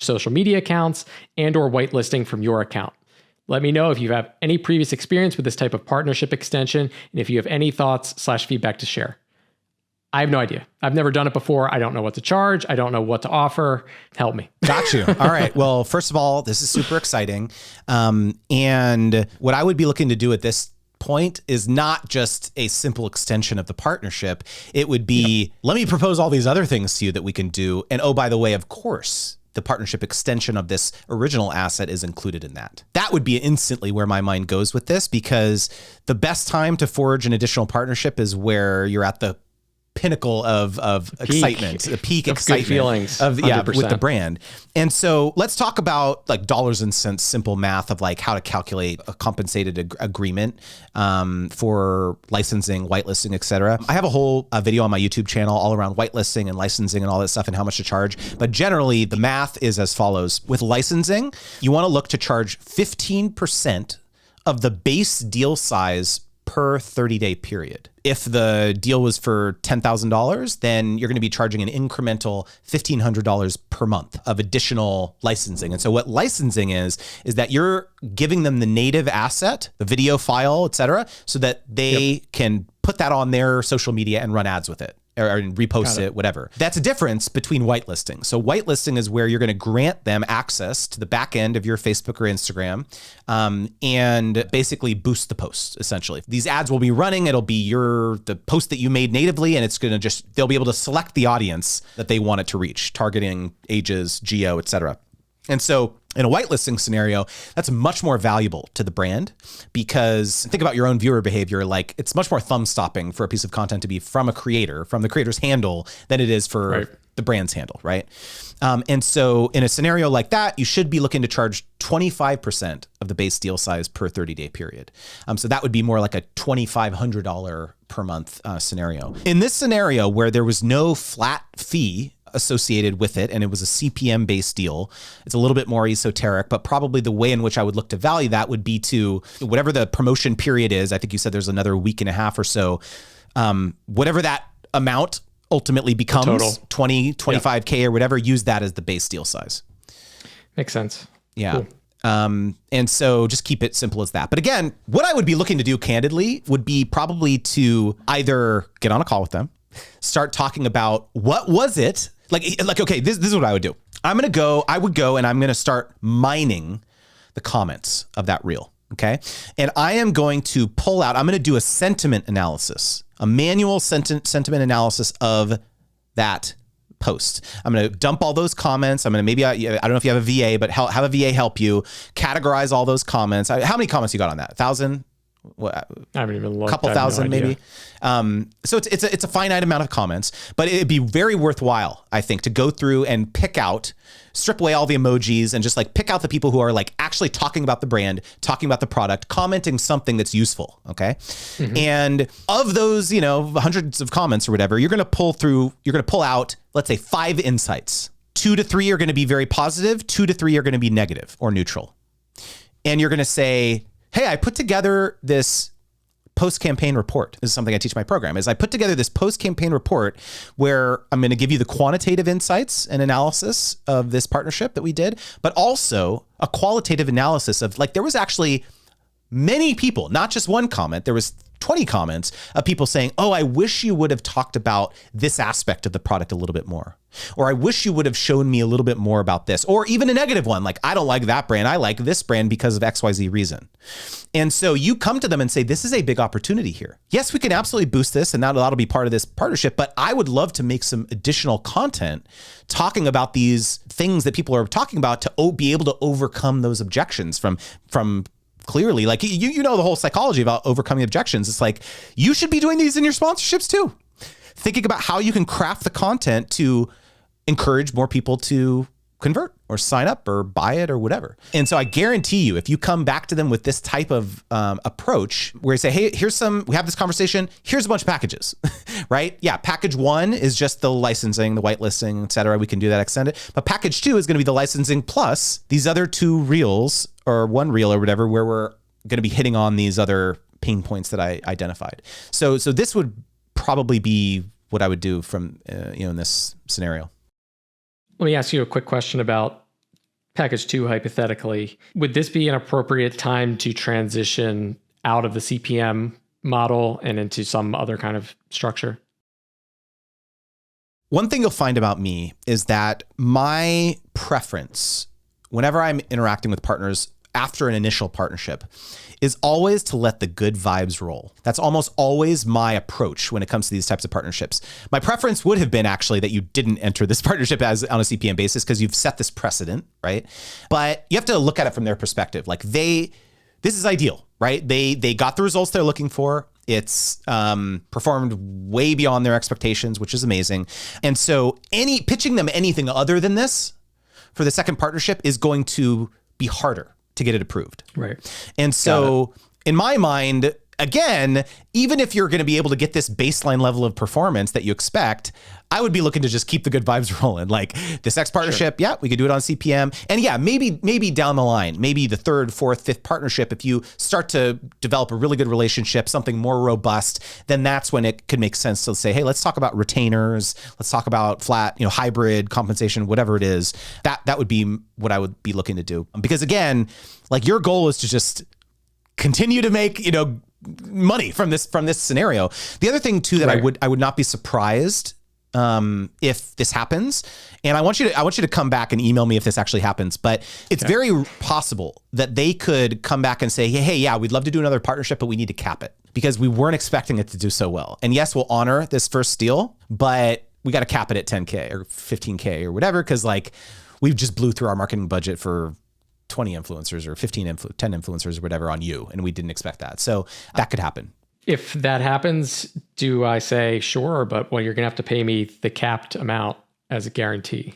social media accounts and or whitelisting from your account? Let me know if you have any previous experience with this type of partnership extension and if you have any thoughts/feedback to share. I have no idea. I've never done it before. I don't know what to charge. I don't know what to offer. Help me. Got you. All right. Well, first of all, this is super exciting. And what I would be looking to do at this point is not just a simple extension of the partnership. It would be, let me propose all these other things to you that we can do. And oh, by the way, of course, the partnership extension of this original asset is included in that. That would be instantly where my mind goes with this, because the best time to forge an additional partnership is where you're at the pinnacle of excitement, the peak excitement feelings of with the brand. And so let's talk about like dollars and cents, simple math of like how to calculate a compensated agreement for licensing, whitelisting, et cetera. I have a whole video on my YouTube channel all around whitelisting and licensing and all that stuff and how much to charge. But generally the math is as follows. With licensing, you want to look to charge 15% of the base deal size per 30-day period. If the deal was for $10,000, then you're going to be charging an incremental $1,500 per month of additional licensing. And so what licensing is that you're giving them the native asset, the video file, et cetera, so that they can put that on their social media and run ads with it. Or repost it, whatever. That's a difference between whitelisting. So whitelisting is where you're going to grant them access to the back end of your Facebook or Instagram and basically boost the posts, essentially. These ads will be running. It'll be the post that you made natively, and it's going to they'll be able to select the audience that they want it to reach, targeting ages, geo, et cetera. And so in a whitelisting scenario, that's much more valuable to the brand, because think about your own viewer behavior. Like, it's much more thumb stopping for a piece of content to be from a creator, from the creator's handle, than it is for the brand's handle, right? And so in a scenario like that, you should be looking to charge 25% of the base deal size per 30-day period. So that would be more like a $2,500 per month scenario. In this scenario where there was no flat fee associated with it, and it was a CPM-based deal, it's a little bit more esoteric, but probably the way in which I would look to value that would be to whatever the promotion period is. I think you said there's another week and a half or so. Whatever that amount ultimately becomes, 20, 25K or whatever, use that as the base deal size. Makes sense. Yeah. Cool. And so just keep it simple as that. But again, what I would be looking to do candidly would be probably to either get on a call with them, start talking about what was it, like, okay, this is what I would do. I would go and I'm going to start mining the comments of that reel. Okay. And I am going to I'm going to do a sentiment analysis, a manual sentiment analysis of that post. I'm going to dump all those comments. I'm going to I don't know if you have a VA, but have a VA help you categorize all those comments. How many comments you got on that? 1,000? I haven't even looked. A couple thousand, maybe. So it's a finite amount of comments, but it'd be very worthwhile, I think, to go through and strip away all the emojis and just like pick out the people who are like actually talking about the brand, talking about the product, commenting something that's useful. Okay. Mm-hmm. And of those, hundreds of comments or whatever, you're going to pull out, let's say 5 insights. 2 to 3 are going to be very positive. 2 to 3 are going to be negative or neutral. And you're going to say, hey, I put together this post-campaign report. This is something I teach my program, is I put together this post-campaign report where I'm going to give you the quantitative insights and analysis of this partnership that we did, but also a qualitative analysis of, like, there was actually many people, not just one comment. There was 20 comments of people saying, oh, I wish you would have talked about this aspect of the product a little bit more. Or I wish you would have shown me a little bit more about this. Or even a negative one, like, I don't like that brand. I like this brand because of XYZ reason. And so you come to them and say, this is a big opportunity here. Yes, we can absolutely boost this, and that'll be part of this partnership, but I would love to make some additional content talking about these things that people are talking about to be able to overcome those objections from clearly, like, you know, the whole psychology about overcoming objections. It's like, you should be doing these in your sponsorships too. Thinking about how you can craft the content to encourage more people to convert or sign up or buy it or whatever. And so I guarantee you, if you come back to them with this type of approach where you say, hey, we have this conversation, here's a bunch of packages, right? Yeah, package 1 is just the licensing, the whitelisting, et cetera. We can do that, extend it. But package 2 is going to be the licensing plus these other 2 reels or 1 reel or whatever, where we're going to be hitting on these other pain points that I identified. So this would probably be what I would do from, in this scenario. Let me ask you a quick question about package 2, hypothetically. Would this be an appropriate time to transition out of the CPM model and into some other kind of structure? One thing you'll find about me is that my preference, whenever I'm interacting with partners after an initial partnership, is always to let the good vibes roll. That's almost always my approach when it comes to these types of partnerships. My preference would have been actually that you didn't enter this partnership as on a CPM basis because you've set this precedent, right? But you have to look at it from their perspective. Like this is ideal, right? They got the results they're looking for. It's performed way beyond their expectations, which is amazing. And so pitching them anything other than this for the second partnership is going to be harder to get it approved. Right. And so in my mind, again, even if you're going to be able to get this baseline level of performance that you expect, I would be looking to just keep the good vibes rolling. Like this next partnership, yeah, we could do it on CPM. And yeah, maybe down the line, maybe the 3rd, 4th, 5th partnership, if you start to develop a really good relationship, something more robust, then that's when it could make sense to say, hey, let's talk about retainers. Let's talk about flat, hybrid compensation, whatever it is. That would be what I would be looking to do. Because again, like your goal is to just continue to make, money from this scenario. The other thing too that right. I would not be surprised if this happens, and I want you to come back and email me if this actually happens. But it's very possible that they could come back and say, hey, yeah, we'd love to do another partnership, but we need to cap it because we weren't expecting it to do so well. And yes, we'll honor this first deal, but we got to cap it at 10K or 15K or whatever because like we just blew through our marketing budget for 20 influencers or 10 influencers or whatever on you. And we didn't expect that. So that could happen. If that happens, do I say, sure, but you're going to have to pay me the capped amount as a guarantee?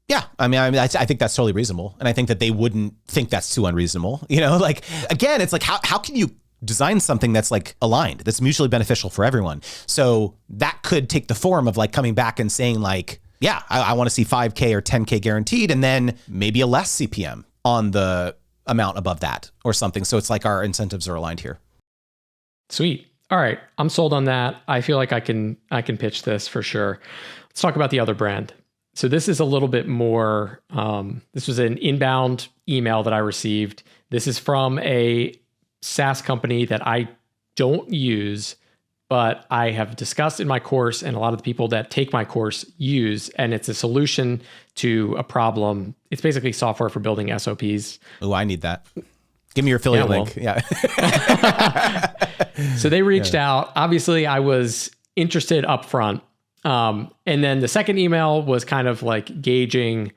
Yeah. I think that's totally reasonable. And I think that they wouldn't think that's too unreasonable. Like, again, it's like, how can you design something that's like aligned, that's mutually beneficial for everyone? So that could take the form of like coming back and saying like, yeah, I want to see 5K or 10K guaranteed, and then maybe a less CPM on the amount above that or something. So it's like our incentives are aligned here. Sweet. All right. I'm sold on that. I feel like I can pitch this for sure. Let's talk about the other brand. So this is a little bit more, this was an inbound email that I received. This is from a SaaS company that I don't use, but I have discussed in my course and a lot of the people that take my course use, and it's a solution to a problem. It's basically software for building SOPs. Oh, I need that. Give me your affiliate link. Yeah. So they reached out. Obviously, I was interested up front. And then the second email was kind of like gauging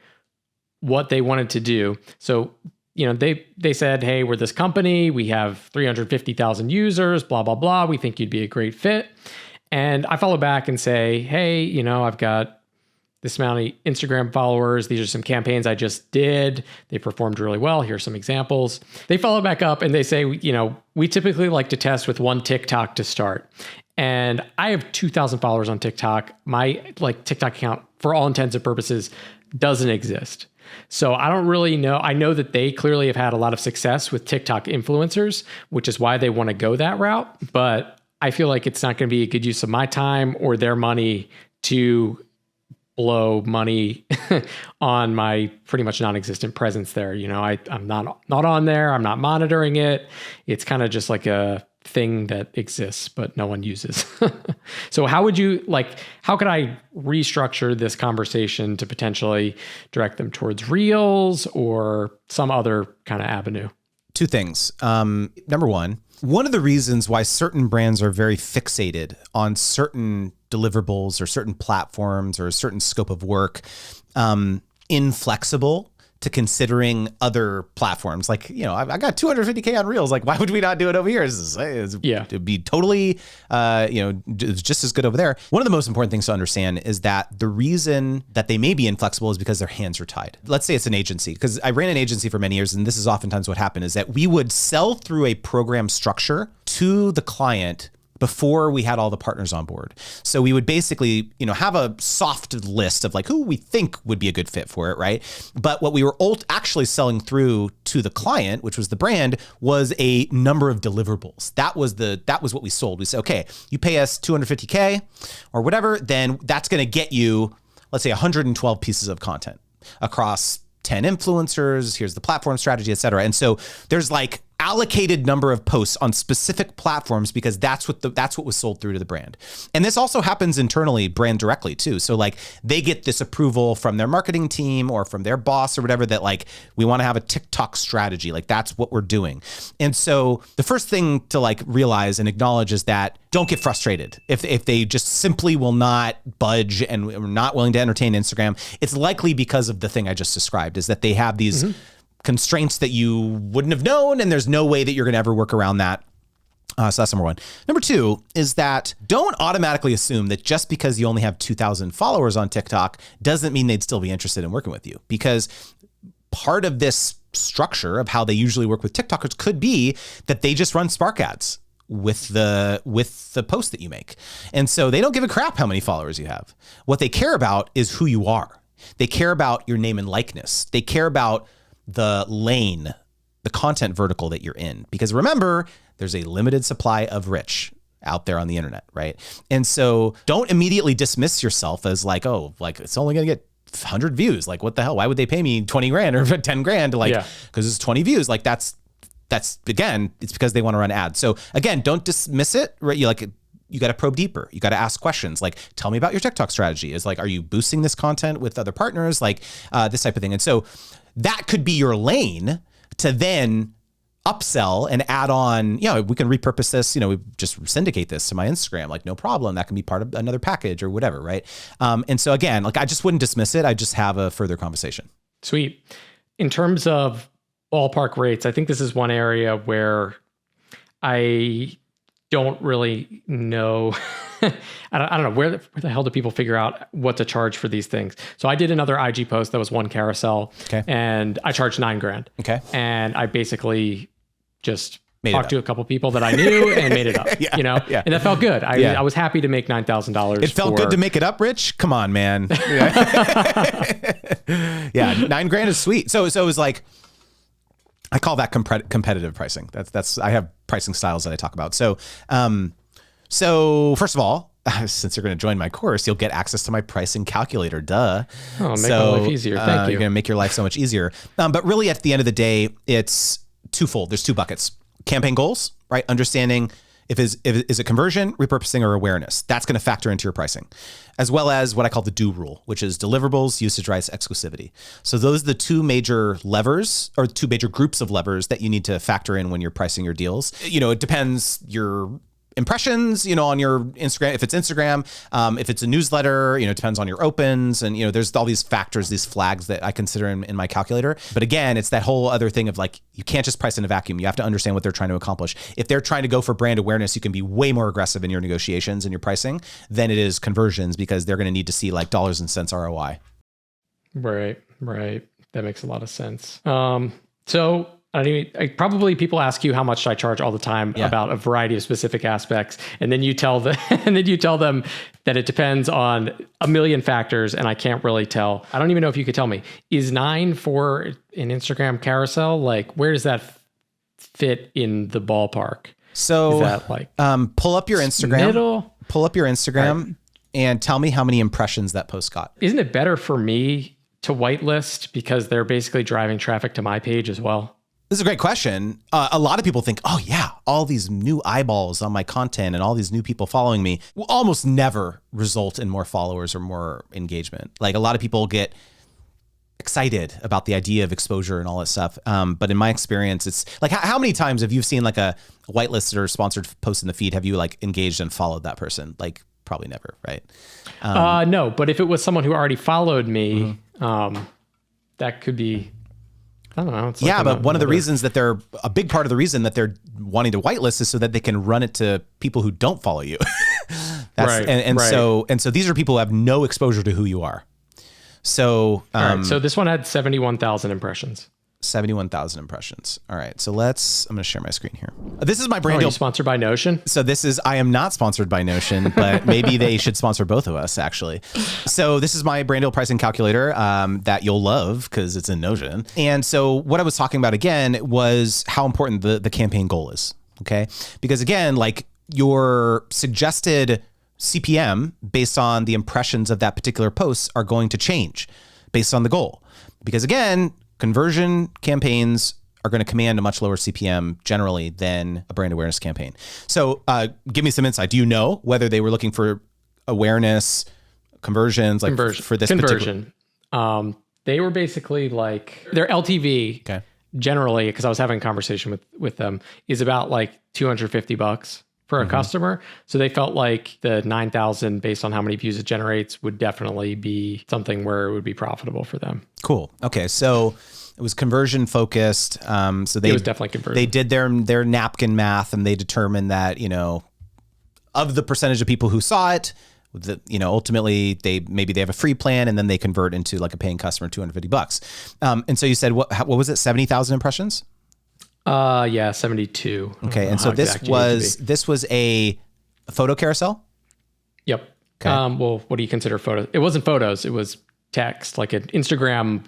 what they wanted to do. So, they said, hey, we're this company. We have 350,000 users, blah, blah, blah. We think you'd be a great fit. And I follow back and say, hey, I've got this amount of Instagram followers. These are some campaigns I just did. They performed really well. Here's some examples. They follow back up and they say, we typically like to test with 1 TikTok to start. And I have 2,000 followers on TikTok. My TikTok account, for all intents and purposes, doesn't exist. So I don't really know. I know that they clearly have had a lot of success with TikTok influencers, which is why they want to go that route. But I feel like it's not going to be a good use of my time or their money to blow money on my pretty much non-existent presence there. I'm not on there. I'm not monitoring it. It's kind of just like a thing that exists, but no one uses. So how could I restructure this conversation to potentially direct them towards Reels or some other kind of avenue? 2 things. Number one of the reasons why certain brands are very fixated on certain deliverables or certain platforms or a certain scope of work, inflexible to considering other platforms. Like, I got 250K on Reels. Like, why would we not do it over here? It'd be totally, it's just as good over there. One of the most important things to understand is that the reason that they may be inflexible is because their hands are tied. Let's say it's an agency, because I ran an agency for many years, and this is oftentimes what happened, is that we would sell through a program structure to the client before we had all the partners on board. So we would basically, have a soft list of like who we think would be a good fit for it, right? But what we were actually selling through to the client, which was the brand, was a number of deliverables. That was what we sold. We said, okay, you pay us 250K or whatever, then that's going to get you, let's say 112 pieces of content across 10 influencers. Here's the platform strategy, et cetera. And so there's like allocated number of posts on specific platforms because that's what was sold through to the brand. And this also happens internally, brand directly too. So like they get this approval from their marketing team or from their boss or whatever that like, we want to have a TikTok strategy. Like that's what we're doing. And so the first thing to like realize and acknowledge is that don't get frustrated. If they just simply will not budge and are not willing to entertain Instagram, it's likely because of the thing I just described, is that they have these constraints that you wouldn't have known, and there's no way that you're going to ever work around that. So that's number one. Number two is that don't automatically assume that just because you only have 2,000 followers on TikTok doesn't mean they'd still be interested in working with you, because part of this structure of how they usually work with TikTokers could be that they just run Spark ads with the post that you make. And so they don't give a crap how many followers you have. What they care about is who you are. They care about your name and likeness. They care about the lane, the content vertical that you're in. Because remember, there's a limited supply of rich out there on the internet, right? And so don't immediately dismiss yourself as like, oh, like it's only going to get 100 views. Like what the hell? Why would they pay me 20 grand or 10 grand? Like, because it's 20 views. Like that's again, it's because they want to run ads. So again, don't dismiss it, right? You got to probe deeper. You got to ask questions like, tell me about your TikTok strategy. Is like, are you boosting this content with other partners? Like this type of thing. And so that could be your lane to then upsell and add on, we can repurpose this, we just syndicate this to my Instagram, like no problem. That can be part of another package or whatever, right? And so again, like I just wouldn't dismiss it. I just have a further conversation. Sweet. In terms of ballpark rates, I think this is one area where I don't really know. I don't know where the hell do people figure out what to charge for these things. So I did another IG post that was one carousel, and I charged $9,000. Okay, and I basically just talked to a couple people that I knew and made it up. And that felt good. I was happy to make $9,000. It felt good to make it up, Rich. Come on, man. $9,000 is sweet. So it was like, I call that competitive pricing. That's I have pricing styles that I talk about. So first of all, since you're going to join my course, you'll get access to my pricing calculator. Duh. Oh, make my life easier. Thank you. You're going to make your life so much easier. But really, at the end of the day, it's twofold. There's two buckets: campaign goals, right? Understanding is it conversion, repurposing, or awareness. That's going to factor into your pricing, as well as what I call the do rule, which is deliverables, usage rights, exclusivity. So those are the two major levers, or two major groups of levers that you need to factor in when you're pricing your deals. It depends your impressions, on your Instagram, if it's Instagram, if it's a newsletter, it depends on your opens, and there's all these factors, these flags that I consider in my calculator. But again, it's that whole other thing of like, you can't just price in a vacuum. You have to understand what they're trying to accomplish. If they're trying to go for brand awareness, you can be way more aggressive in your negotiations and your pricing than it is conversions, because they're going to need to see like dollars and cents ROI. Right. That makes a lot of sense. So probably people ask you how much I charge all the time about a variety of specific aspects, and then you tell them, that it depends on a million factors, and I can't really tell. I don't even know if you could tell me, is 9 for an Instagram carousel? Like, where does that fit in the ballpark? So is that like pull up your Instagram, and tell me how many impressions that post got. Isn't it better for me to whitelist because they're basically driving traffic to my page as well? This is a great question. A lot of people think, oh yeah, all these new eyeballs on my content and all these new people following me will almost never result in more followers or more engagement. Like a lot of people get excited about the idea of exposure and all that stuff. But in my experience, it's like, how many times have you seen like a whitelisted or sponsored post in the feed? Have you like engaged and followed that person? Like probably never, right? No, but if it was someone who already followed me, that could be I don't know. It's Yeah, like but one of the reasons that a big part of the reason that they're wanting to whitelist is so that they can run it to people who don't follow you. Right. So these are people who have no exposure to who you are. So, all right, so this one had 71,000 impressions. 71,000 impressions. All right. So I'm going to share my screen here. This is my brand deal. Sponsored by Notion? So I am not sponsored by Notion, but maybe they should sponsor both of us actually. So this is my brand deal pricing calculator that you'll love because it's in Notion. And so what I was talking about again was how important the campaign goal is. Okay. Because again, like your suggested CPM based on the impressions of that particular post are going to change based on the goal. Because again, conversion campaigns are going to command a much lower CPM generally than a brand awareness campaign. So give me some insight. Do you know whether they were looking for awareness, conversions, like for this conversion? They were basically like their LTV generally, because I was having a conversation with them, is about like $250 for a customer. So they felt like the 9,000 based on how many views it generates would definitely be something where it would be profitable for them. Cool. Okay. So it was conversion focused. So it was definitely conversion. They did their napkin math and they determined that, of the percentage of people who saw it, ultimately they have a free plan and then they convert into like a paying customer, $250. And so you said, what was it? 70,000 impressions? Yeah, 72. Okay. And so this was a photo carousel? Yep. Okay. Well, what do you consider photos? It wasn't photos. It was text, like an Instagram,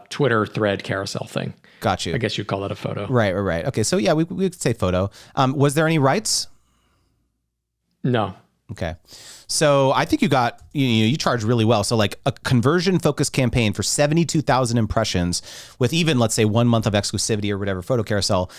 Twitter thread carousel thing. Got you. I guess you'd call that a photo. Right. Okay. So yeah, we could say photo. Was there any rights? No. Okay. So I think you charge really well. So like a conversion focused campaign for 72,000 impressions with even, let's say 1 month of exclusivity or whatever, photo carousel,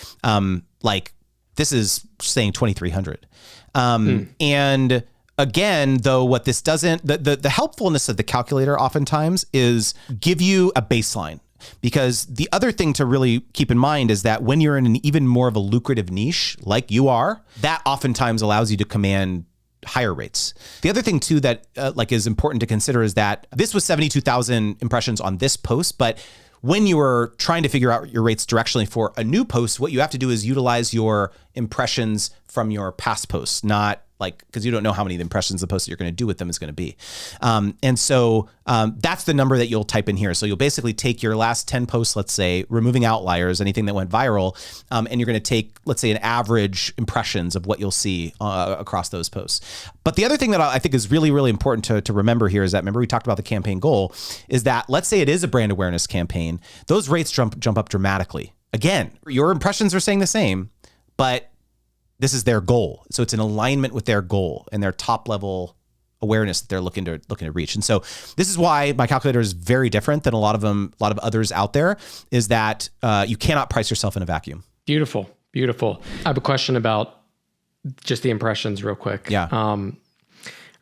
like this is saying 2,300. And again, though, what this doesn't, the helpfulness of the calculator oftentimes is give you a baseline. Because the other thing to really keep in mind is that when you're in an even more of a lucrative niche like you are, that oftentimes allows you to command higher rates. The other thing too that is important to consider is that this was 72,000 impressions on this post, but when you were trying to figure out your rates directionally for a new post, what you have to do is utilize your impressions from your past posts, not because you don't know how many impressions the post that you're going to do with them is going to be. And so that's the number that you'll type in here. So you'll basically take your last 10 posts, let's say, removing outliers, anything that went viral, and you're going to take, let's say, an average impressions of what you'll see across those posts. But the other thing that I think is really, really important to remember here is that, remember we talked about the campaign goal, is that let's say it is a brand awareness campaign, those rates jump up dramatically. Again, your impressions are saying the same, but this is their goal. So it's in alignment with their goal and their top level awareness that they're looking to reach. And so this is why my calculator is very different than a lot of others out there, is that you cannot price yourself in a vacuum. Beautiful. Beautiful. I have a question about just the impressions real quick. Yeah. All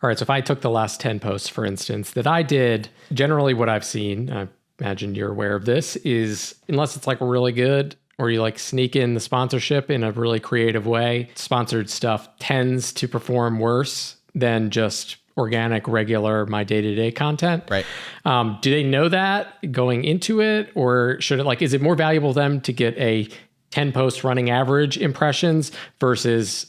right. So if I took the last 10 posts, for instance, that I did, generally what I've seen, I imagine you're aware of this, is unless it's like really good, or you like sneak in the sponsorship in a really creative way, sponsored stuff tends to perform worse than just organic, regular, my day-to-day content. Right. Do they know that going into it? Or should it is it more valuable to them to get a 10 post running average impressions versus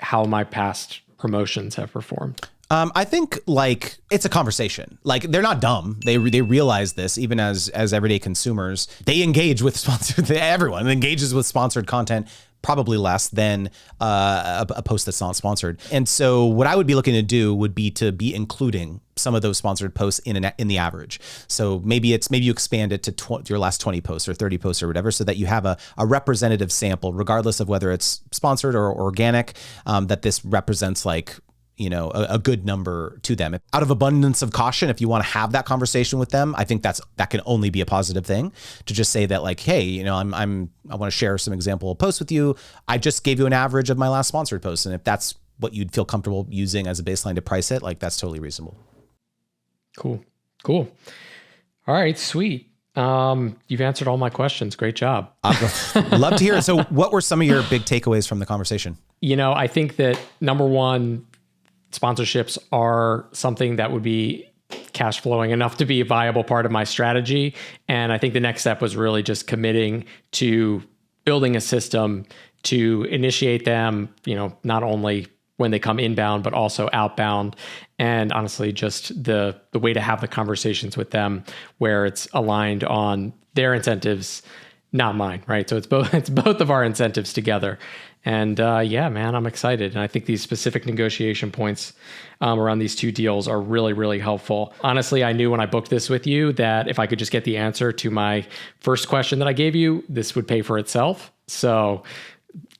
how my past promotions have performed? I think it's a conversation. They're not dumb. They realize this, even as everyday consumers. They engage with everyone engages with sponsored content probably less than a post that's not sponsored. And so what I would be looking to do would be to be including some of those sponsored posts in the average. So maybe you expand it to your last 20 posts or 30 posts or whatever, so that you have a representative sample, regardless of whether it's sponsored or organic, that this represents a good number to them. Out of abundance of caution, if you want to have that conversation with them, I think that can only be a positive thing, to just say that hey, I want to share some example posts with you. I just gave you an average of my last sponsored post. And if that's what you'd feel comfortable using as a baseline to price it, that's totally reasonable. Cool. All right, sweet. You've answered all my questions. Great job. Love to hear it. So what were some of your big takeaways from the conversation? I think that number one, sponsorships are something that would be cash flowing enough to be a viable part of my strategy. And I think the next step was really just committing to building a system to initiate them, not only when they come inbound, but also outbound. And honestly, just the way to have the conversations with them where it's aligned on their incentives, not mine, right? So it's both of our incentives together. And yeah, man, I'm excited. And I think these specific negotiation points around these two deals are really, really helpful. Honestly, I knew when I booked this with you that if I could just get the answer to my first question that I gave you, this would pay for itself. So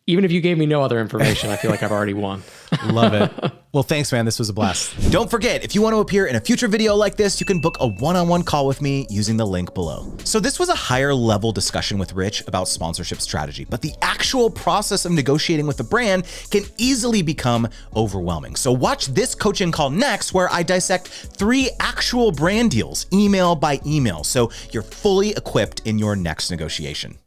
even if you gave me no other information, I feel like I've already won. Love it. Well, thanks, man. This was a blast. Don't forget, if you want to appear in a future video like this, you can book a one-on-one call with me using the link below. So this was a higher level discussion with Rich about sponsorship strategy, but the actual process of negotiating with a brand can easily become overwhelming. So watch this coaching call next, where I dissect 3 actual brand deals, email by email, so you're fully equipped in your next negotiation.